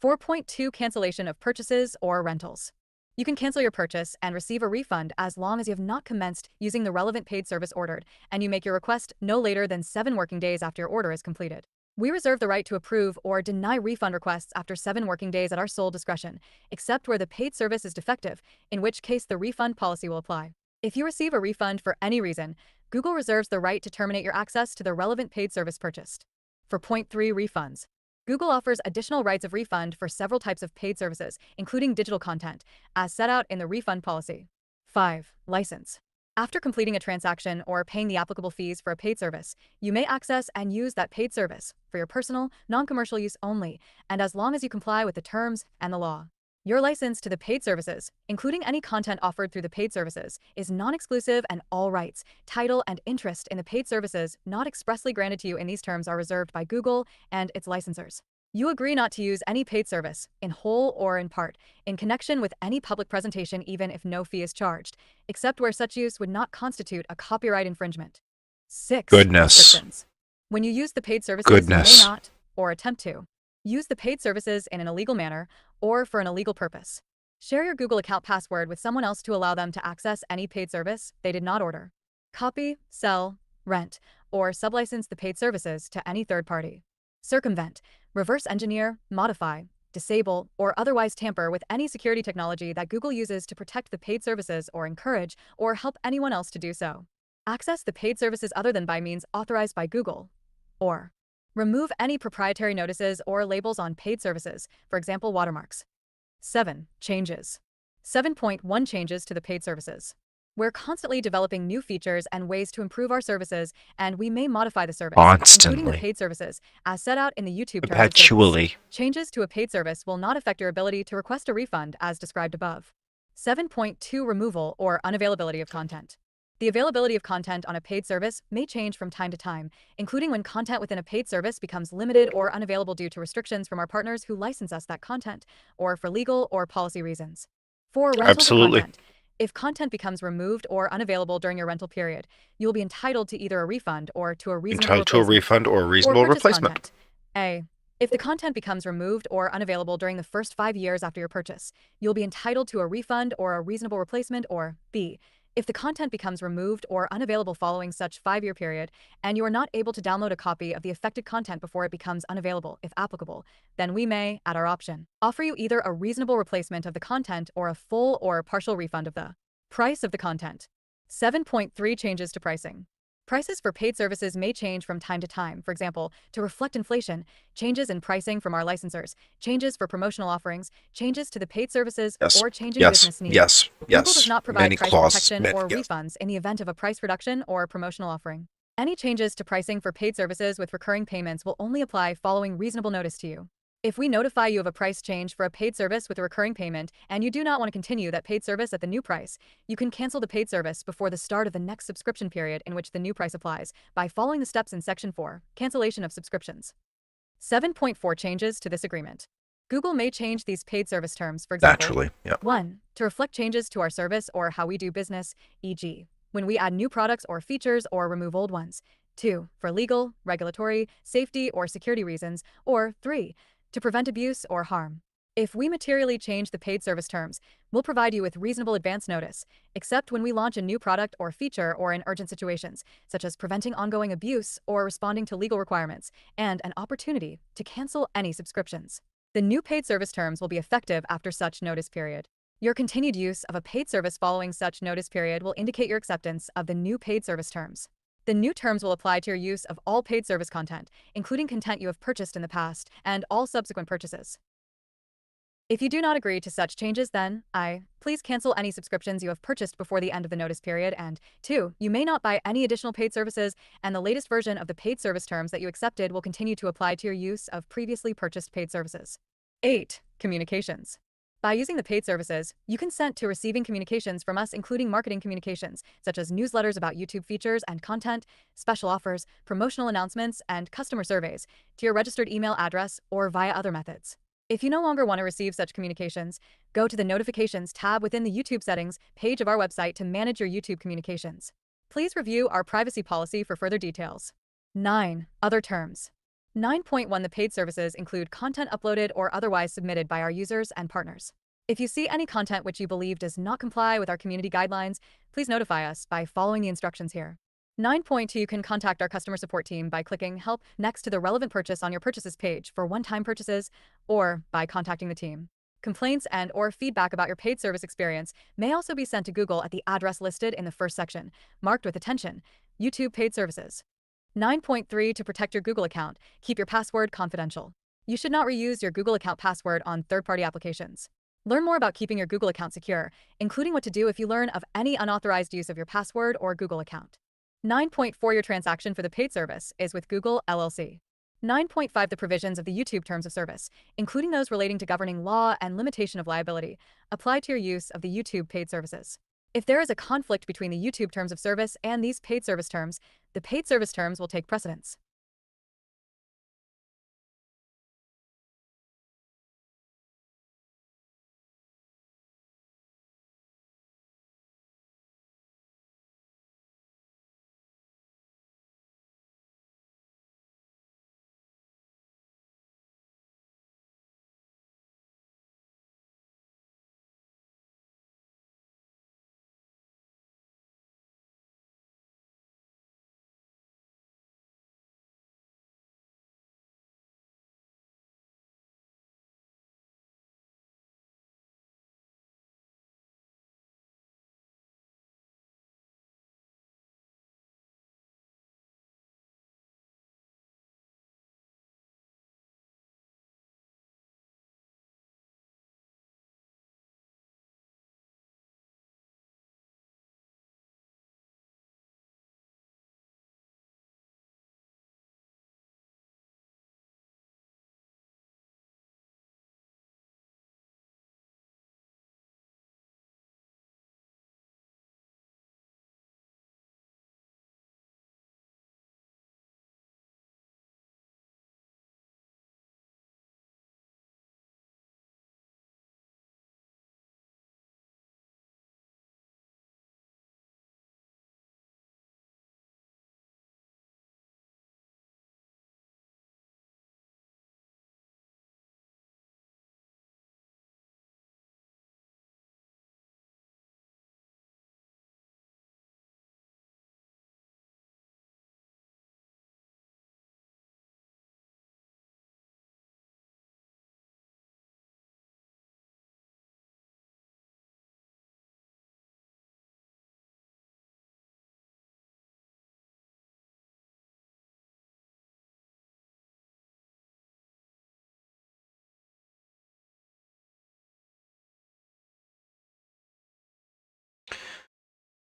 4.2 Cancellation of purchases or rentals. You can cancel your purchase and receive a refund as long as you have not commenced using the relevant paid service ordered, and you make your request no later than 7 working days after your order is completed. We reserve the right to approve or deny refund requests after 7 working days at our sole discretion, except where the paid service is defective, in which case the refund policy will apply. If you receive a refund for any reason, Google reserves the right to terminate your access to the relevant paid service purchased. For point 3 Refunds. Google offers additional rights of refund for several types of paid services, including digital content, as set out in the refund policy. 5. License. After completing a transaction or paying the applicable fees for a paid service, you may access and use that paid service for your personal, non-commercial use only, and as long as you comply with the terms and the law. Your license to the paid services, including any content offered through the paid services, is non-exclusive, and all rights, title, and interest in the paid services not expressly granted to you in these terms are reserved by Google and its licensors. You agree not to use any paid service, in whole or in part, in connection with any public presentation even if no fee is charged, except where such use would not constitute a copyright infringement. 6. Goodness. Restrictions. When you use the paid services, Goodness. you may not, or attempt to, use the paid services in an illegal manner or for an illegal purpose. Share your Google account password with someone else to allow them to access any paid service they did not order. Copy, sell, rent, or sublicense the paid services to any third party. Circumvent, reverse engineer, modify, disable, or otherwise tamper with any security technology that Google uses to protect the paid services or encourage or help anyone else to do so. Access the paid services other than by means authorized by Google. Or remove any proprietary notices or labels on paid services, for example watermarks. 7. Changes. 7.1 Changes to the paid services. We're constantly developing new features and ways to improve our services, and we may modify the service, including the Constantly. paid services, as set out in the YouTube terms of service. Perpetually. Changes to a paid service will not affect your ability to request a refund as described above. 7.2 Removal or unavailability of content. The availability of content on a paid service may change from time to time, including when content within a paid service becomes limited or unavailable due to restrictions from our partners who license us that content, or for legal or policy reasons. 4. Rentals of Absolutely. content. If content becomes removed or unavailable during your rental period, you will be entitled to either a refund or to a reasonable Entitled to a replacement. refund or a Or reasonable purchase replacement. content. A. If the content becomes removed or unavailable during the first 5 years after your purchase, you'll be entitled to a refund or a reasonable replacement. Or B. If the content becomes removed or unavailable following such 5-year period, and you are not able to download a copy of the affected content before it becomes unavailable, if applicable, then we may, at our option, offer you either a reasonable replacement of the content or a full or partial refund of the price of the content. 7.3 Changes to pricing. Prices for paid services may change from time to time, for example, to reflect inflation, changes in pricing from our licensors, changes for promotional offerings, changes to the paid services, Yes. or changing Yes. business needs. Yes. Google does Yes. not provide Many price clauses. protection or Yes. refunds in the event of a price reduction or promotional offering. Any changes to pricing for paid services with recurring payments will only apply following reasonable notice to you. If we notify you of a price change for a paid service with a recurring payment and you do not want to continue that paid service at the new price, you can cancel the paid service before the start of the next subscription period in which the new price applies by following the steps in Section 4, Cancellation of Subscriptions. 7.4 Changes to this agreement. Google may change these paid service terms, for example, Naturally, yeah. 1. To reflect changes to our service or how we do business, e.g., when we add new products or features or remove old ones. 2. For legal, regulatory, safety, or security reasons. Or 3. To prevent abuse or harm. If we materially change the paid service terms, we'll provide you with reasonable advance notice, except when we launch a new product or feature or in urgent situations, such as preventing ongoing abuse or responding to legal requirements, and an opportunity to cancel any subscriptions. The new paid service terms will be effective after such notice period. Your continued use of a paid service following such notice period will indicate your acceptance of the new paid service terms. The new terms will apply to your use of all paid service content, including content you have purchased in the past, and all subsequent purchases. If you do not agree to such changes, then please cancel any subscriptions you have purchased before the end of the notice period, and 2. You may not buy any additional paid services, and the latest version of the paid service terms that you accepted will continue to apply to your use of previously purchased paid services. 8. Communications. By using the paid services, you consent to receiving communications from us, including marketing communications, such as newsletters about YouTube features and content, special offers, promotional announcements, and customer surveys, to your registered email address or via other methods. If you no longer want to receive such communications, go to the Notifications tab within the YouTube settings page of our website to manage your YouTube communications. Please review our privacy policy for further details. 9. Other terms. 9.1 The paid services include content uploaded or otherwise submitted by our users and partners. If you see any content which you believe does not comply with our community guidelines, please notify us by following the instructions here. 9.2 You can contact our customer support team by clicking Help next to the relevant purchase on your purchases page for one-time purchases, or by contacting the team. Complaints and/or feedback about your paid service experience may also be sent to Google at the address listed in the first section, marked with attention, YouTube paid services. 9.3 To protect your Google account, keep your password confidential. You should not reuse your Google account password on third-party applications. Learn more about keeping your Google account secure, including what to do if you learn of any unauthorized use of your password or Google account. 9.4 Your transaction for the paid service is with Google LLC. 9.5 The provisions of the YouTube Terms of Service, including those relating to governing law and limitation of liability, apply to your use of the YouTube paid services. If there is a conflict between the YouTube Terms of Service and these paid service terms, the paid service terms will take precedence.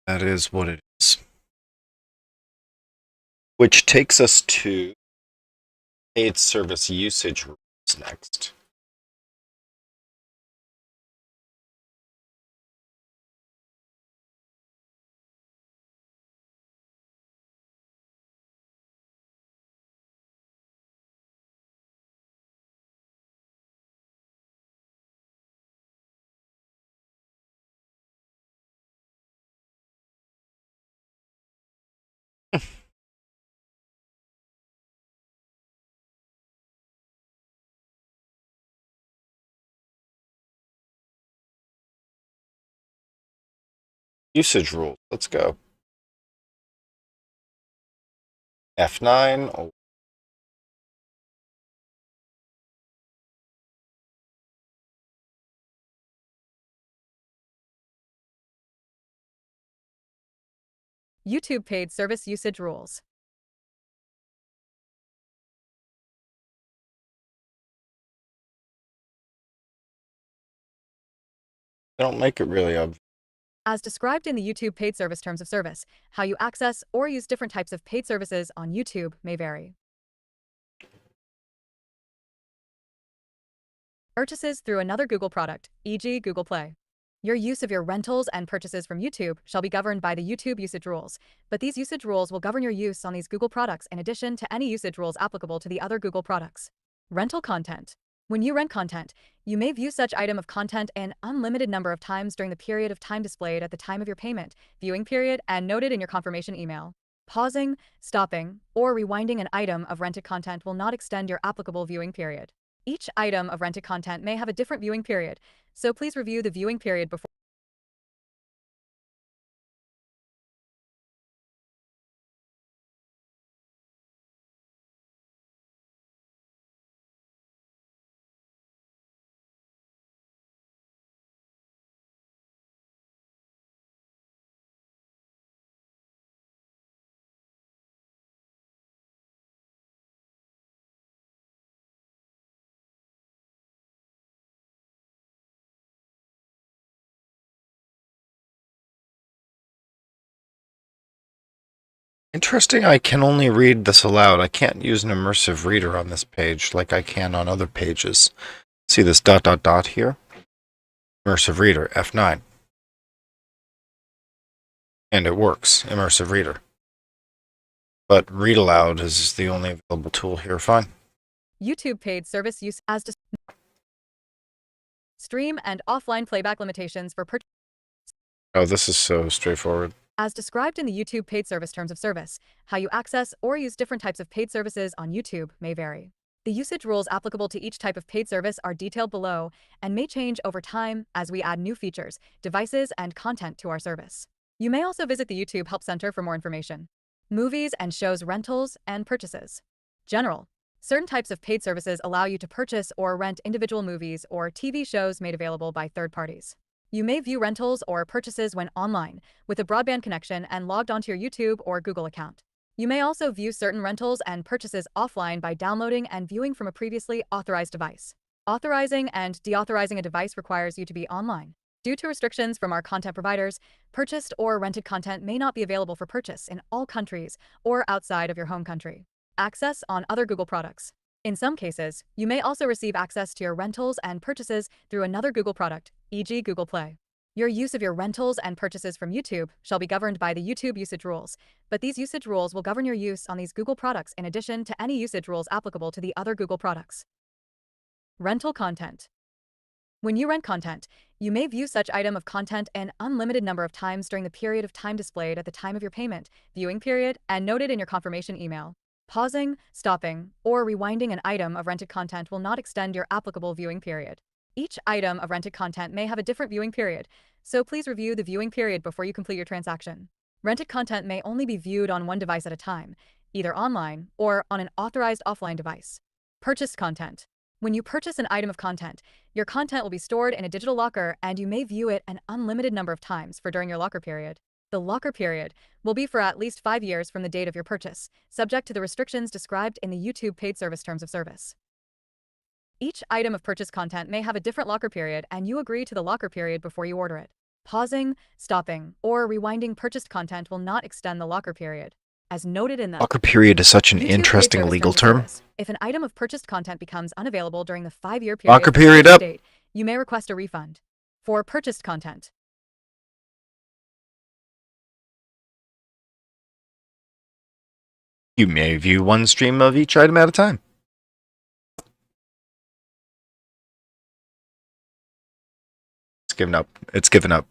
That is what it is. Which takes us to paid service usage What's next? Usage rules. Let's go. F9. Oh, YouTube paid service usage rules. they don't make it really obvious. As described in the YouTube paid service terms of service, how you access or use different types of paid services on YouTube may vary. Purchases through another Google product, e.g. Google Play. Your use of your rentals and purchases from YouTube shall be governed by the YouTube usage rules, but these usage rules will govern your use on these Google products in addition to any usage rules applicable to the other Google products. Rental content. When you rent content, you may view such item of content an unlimited number of times during the period of time displayed at the time of your payment, viewing period, and noted in your confirmation email. Pausing, stopping, or rewinding an item of rented content will not extend your applicable viewing period. Each item of rented content may have a different viewing period, so please review the viewing period before. Interesting, I can only read this aloud. I can't use an immersive reader on this page like I can on other pages. See this dot dot dot here? Immersive reader, F9. And it works, immersive reader. But read aloud is the only available tool here. Fine. YouTube paid service use as stream and offline playback limitations for purchase. Oh, this is so straightforward. As described in the YouTube paid service terms of service, how you access or use different types of paid services on YouTube may vary. The usage rules applicable to each type of paid service are detailed below and may change over time as we add new features, devices, and content to our service. You may also visit the YouTube Help Center for more information. Movies and shows rentals and purchases. General. Certain types of paid services allow you to purchase or rent individual movies or TV shows made available by third parties. You may view rentals or purchases when online, with a broadband connection and logged onto your YouTube or Google account. You may also view certain rentals and purchases offline by downloading and viewing from a previously authorized device. Authorizing and deauthorizing a device requires you to be online. Due to restrictions from our content providers, purchased or rented content may not be available for purchase in all countries or outside of your home country. Access on other Google products. In some cases, you may also receive access to your rentals and purchases through another Google product, e.g. Google Play. Your use of your rentals and purchases from YouTube shall be governed by the YouTube usage rules, but these usage rules will govern your use on these Google products in addition to any usage rules applicable to the other Google products. Rental content. When you rent content, you may view such item of content an unlimited number of times during the period of time displayed at the time of your payment, viewing period, and noted in your confirmation email. Pausing, stopping, or rewinding an item of rented content will not extend your applicable viewing period. Each item of rented content may have a different viewing period, so please review the viewing period before you complete your transaction. Rented content may only be viewed on one device at a time, either online or on an authorized offline device. Purchased content. When you purchase an item of content, your content will be stored in a digital locker and you may view it an unlimited number of times for during your locker period. The locker period will be for at least 5 years from the date of your purchase, subject to the restrictions described in the YouTube paid service terms of service. Each item of purchased content may have a different locker period and you agree to the locker period before you order it. Pausing, stopping, or rewinding purchased content will not extend the locker period. As noted in the Locker period is such an YouTube interesting Create legal Service Terms of term. Service. If an item of purchased content becomes unavailable during the 5-year period Locker from the period purchase up. date, you may request a refund. For purchased content, You may view one stream of each item at a time. It's given up. It's given up.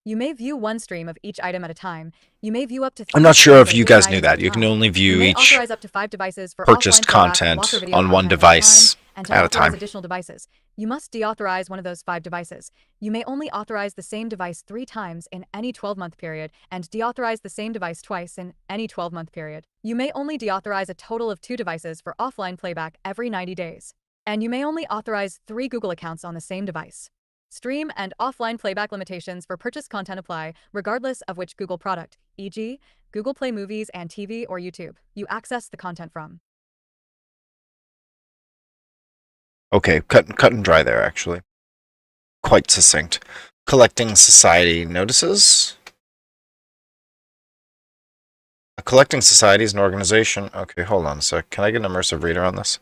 you may view one stream of each item at a time. You may view up to 3 I'm not sure streams if of you one guys item knew at that. a You can time. only You view may each authorize up to 5 devices for purchased offline playback, content locker video on one content at a device time, and to at a authorize time. additional devices. You must deauthorize one of those 5 devices. You may only authorize the same device 3 times in any 12-month period and deauthorize the same device twice in any 12-month period. You may only deauthorize a total of 2 devices for offline playback every 90 days. And you may only authorize 3 Google accounts on the same device. Stream and offline playback limitations for purchased content apply regardless of which Google product, e.g., Google Play Movies and TV or YouTube, you access the content from. Okay, cut and dry there, actually. Quite succinct. Collecting Society notices. A collecting society is an organization. Okay, hold on a sec. Can I get an immersive reader on this?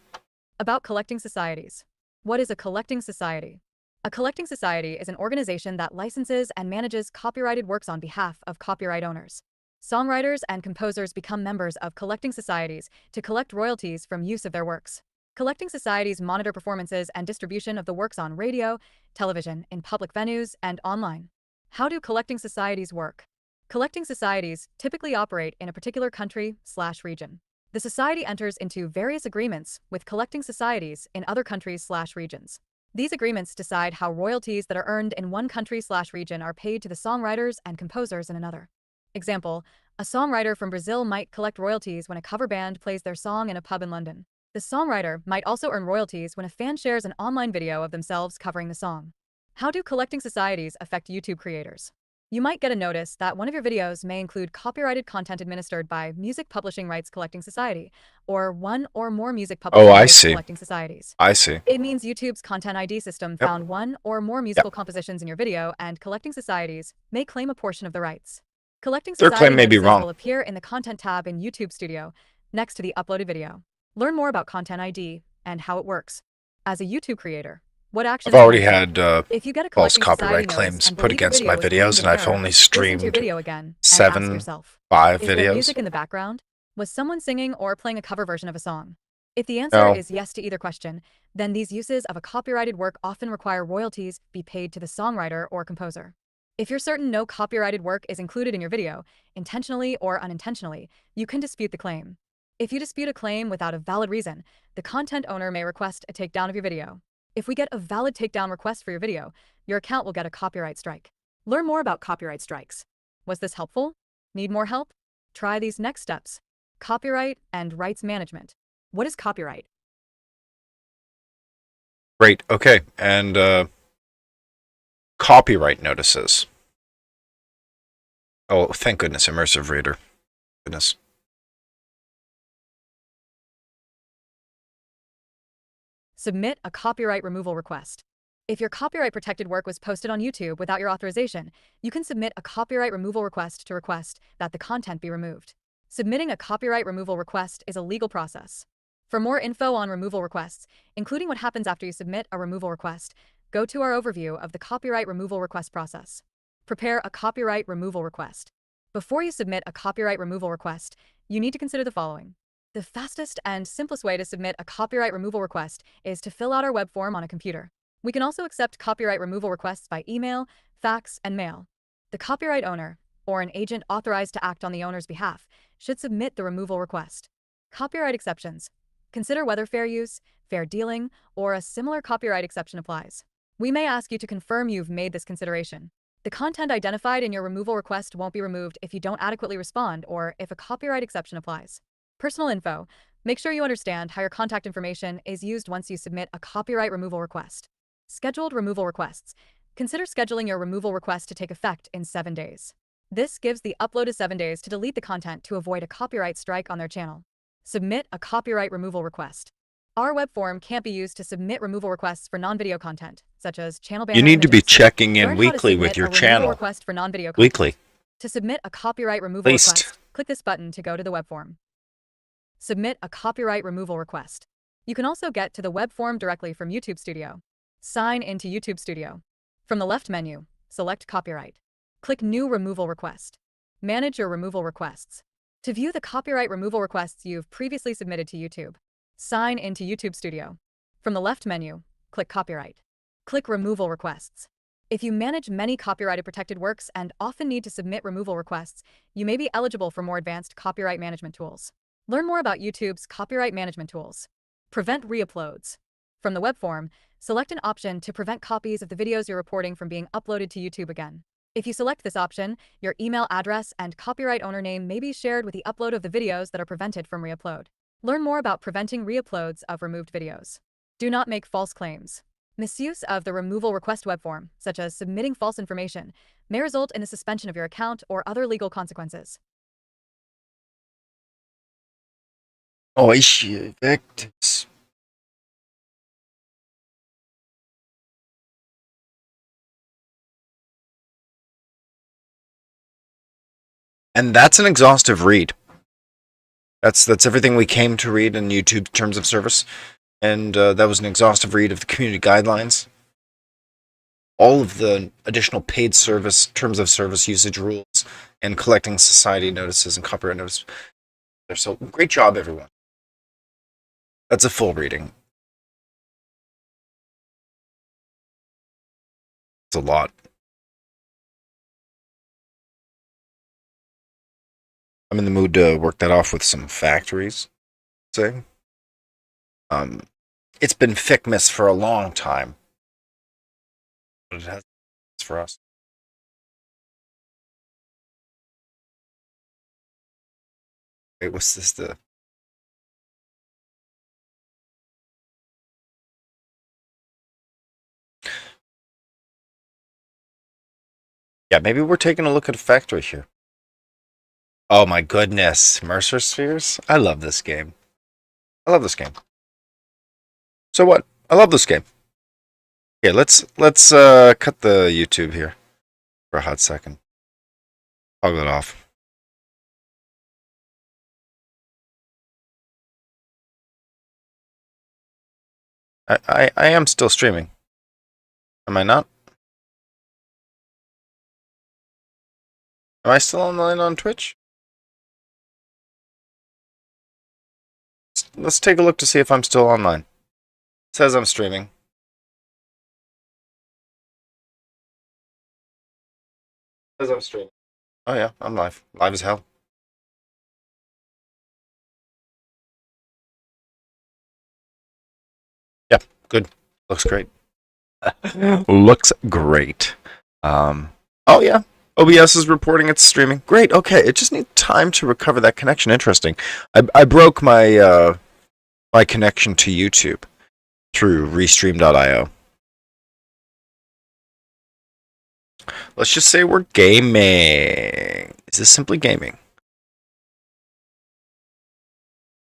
About collecting societies. What is a collecting society? A collecting society is an organization that licenses and manages copyrighted works on behalf of copyright owners. Songwriters and composers become members of collecting societies to collect royalties from use of their works. Collecting societies monitor performances and distribution of the works on radio, television, in public venues, and online. How do collecting societies work? Collecting societies typically operate in a particular country/region. The society enters into various agreements with collecting societies in other countries/regions. These agreements decide how royalties that are earned in one country/region are paid to the songwriters and composers in another. Example, a songwriter from Brazil might collect royalties when a cover band plays their song in a pub in London. The songwriter might also earn royalties when a fan shares an online video of themselves covering the song. How do collecting societies affect YouTube creators? You might get a notice that one of your videos may include copyrighted content administered by Music Publishing Rights Collecting Society, or one or more music publishing I rights see. collecting societies. I see. It means YouTube's Content ID system Yep. found one or more musical compositions in your video, and collecting societies may claim a portion of the rights. Collecting Their society claim may be notices wrong. will appear in the Content tab in YouTube Studio, next to the uploaded video. Learn more about Content ID and how it works. As a YouTube creator, what actions I've already can you take? had If you get a false collecting copyright society notice claims and put believe your against my video was videos, claimed and in I've error, only listen to your streamed video again and ask 5 yourself, videos. is there music in the background? Was someone singing or playing a cover version of a song? If the answer No. is yes to either question, then these uses of a copyrighted work often require royalties be paid to the songwriter or composer. If you're certain no copyrighted work is included in your video, intentionally or unintentionally, you can dispute the claim. If you dispute a claim without a valid reason, the content owner may request a takedown of your video. If we get a valid takedown request for your video, your account will get a copyright strike. Learn more about copyright strikes. Was this helpful? Need more help? Try these next steps. Copyright and rights management. What is copyright? Great. Okay. And copyright notices. Oh, thank goodness, immersive reader. Goodness. Submit a copyright removal request. If your copyright protected work was posted on YouTube without your authorization, you can submit a copyright removal request to request that the content be removed. Submitting a copyright removal request is a legal process. For more info on removal requests, including what happens after you submit a removal request, go to our overview of the copyright removal request process. Prepare a copyright removal request. Before you submit a copyright removal request, you need to consider the following. The fastest and simplest way to submit a copyright removal request is to fill out our web form on a computer. We can also accept copyright removal requests by email, fax, and mail. The copyright owner, or an agent authorized to act on the owner's behalf, should submit the removal request. Copyright exceptions. Consider whether fair use, fair dealing, or a similar copyright exception applies. We may ask you to confirm you've made this consideration. The content identified in your removal request won't be removed if you don't adequately respond or if a copyright exception applies. Personal info. Make sure you understand how your contact information is used once you submit a copyright removal request. Scheduled removal requests. Consider scheduling your removal request to take effect in 7 days. This gives the uploader 7 days to delete the content to avoid a copyright strike on their channel. Submit a copyright removal request. Our web form can't be used to submit removal requests for non-video content, such as channel banner You need to be images. checking in Learn how to weekly with submit your a removal channel. request for non-video content. Weekly. To submit a copyright removal Least. request, click this button to go to the web form. Submit a copyright removal request. You can also get to the web form directly from YouTube Studio. Sign into YouTube Studio. From the left menu, select Copyright. Click New Removal Request. Manage your removal requests. To view the copyright removal requests you've previously submitted to YouTube, sign into YouTube Studio. From the left menu, click Copyright. Click Removal Requests. If you manage many copyrighted protected works and often need to submit removal requests, you may be eligible for more advanced copyright management tools. Learn more about YouTube's copyright management tools. Prevent reuploads. From the web form, select an option to prevent copies of the videos you're reporting from being uploaded to YouTube again. If you select this option, your email address and copyright owner name may be shared with the upload of the videos that are prevented from reupload. Learn more about preventing reuploads of removed videos. Do not make false claims. Misuse of the removal request web form, such as submitting false information, may result in the suspension of your account or other legal consequences. Victims. And that's an exhaustive read. That's everything we came to read in YouTube terms of service, and that was an exhaustive read of the community guidelines. All of the additional paid service terms of service usage rules and collecting society notices and copyright notices. So great job, everyone. That's a full reading. It's a lot. I'm in the mood to work that off with some factories. Say, it's been FICMIS for a long time, but it has for us. Wait, what's this? Yeah, maybe we're taking a look at a factory here. Oh my goodness, Mercer Spheres? I love this game. I love this game. So what? I love this game. Okay, let's cut the YouTube here for a hot second. Toggle it off. I am still streaming. Am I not? Am I still online on Twitch? Let's take a look to see if I'm still online. It says I'm streaming. It says I'm streaming. Oh yeah, I'm live. Live as hell. Yeah, good. Looks great. Looks great. Oh yeah. OBS is reporting it's streaming. Great. Okay, it just needs time to recover that connection. Interesting. I broke my my connection to YouTube through restream.io. Let's just say we're gaming. Is this simply gaming?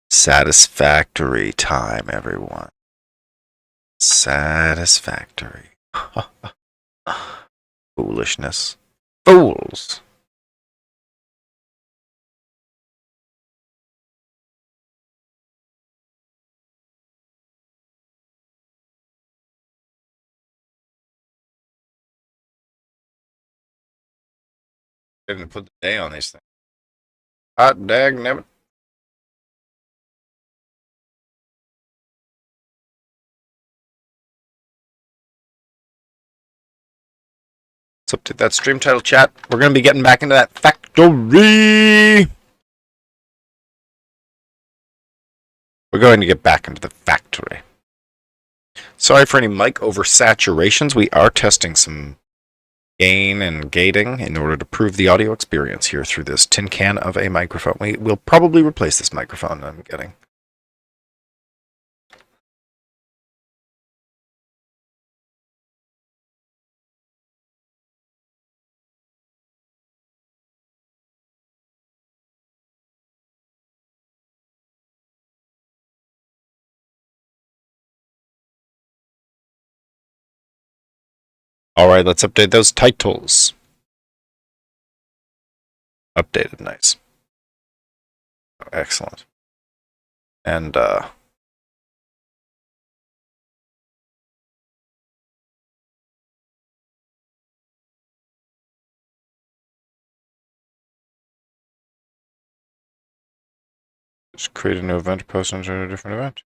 Satisfactory time, everyone. Satisfactory. Foolishness. Fools. Didn't put the day on these things. Hot dag nabbit. Let's update that stream title chat. We're going to be getting back into that factory. We're going to get back into the factory. Sorry for any mic oversaturations. We are testing some gain and gating in order to prove the audio experience here through this tin can of a microphone. We'll probably replace this microphone I'm getting. All right, let's update those titles. Updated, nice. Excellent. And just create a new event, post and enter a different event.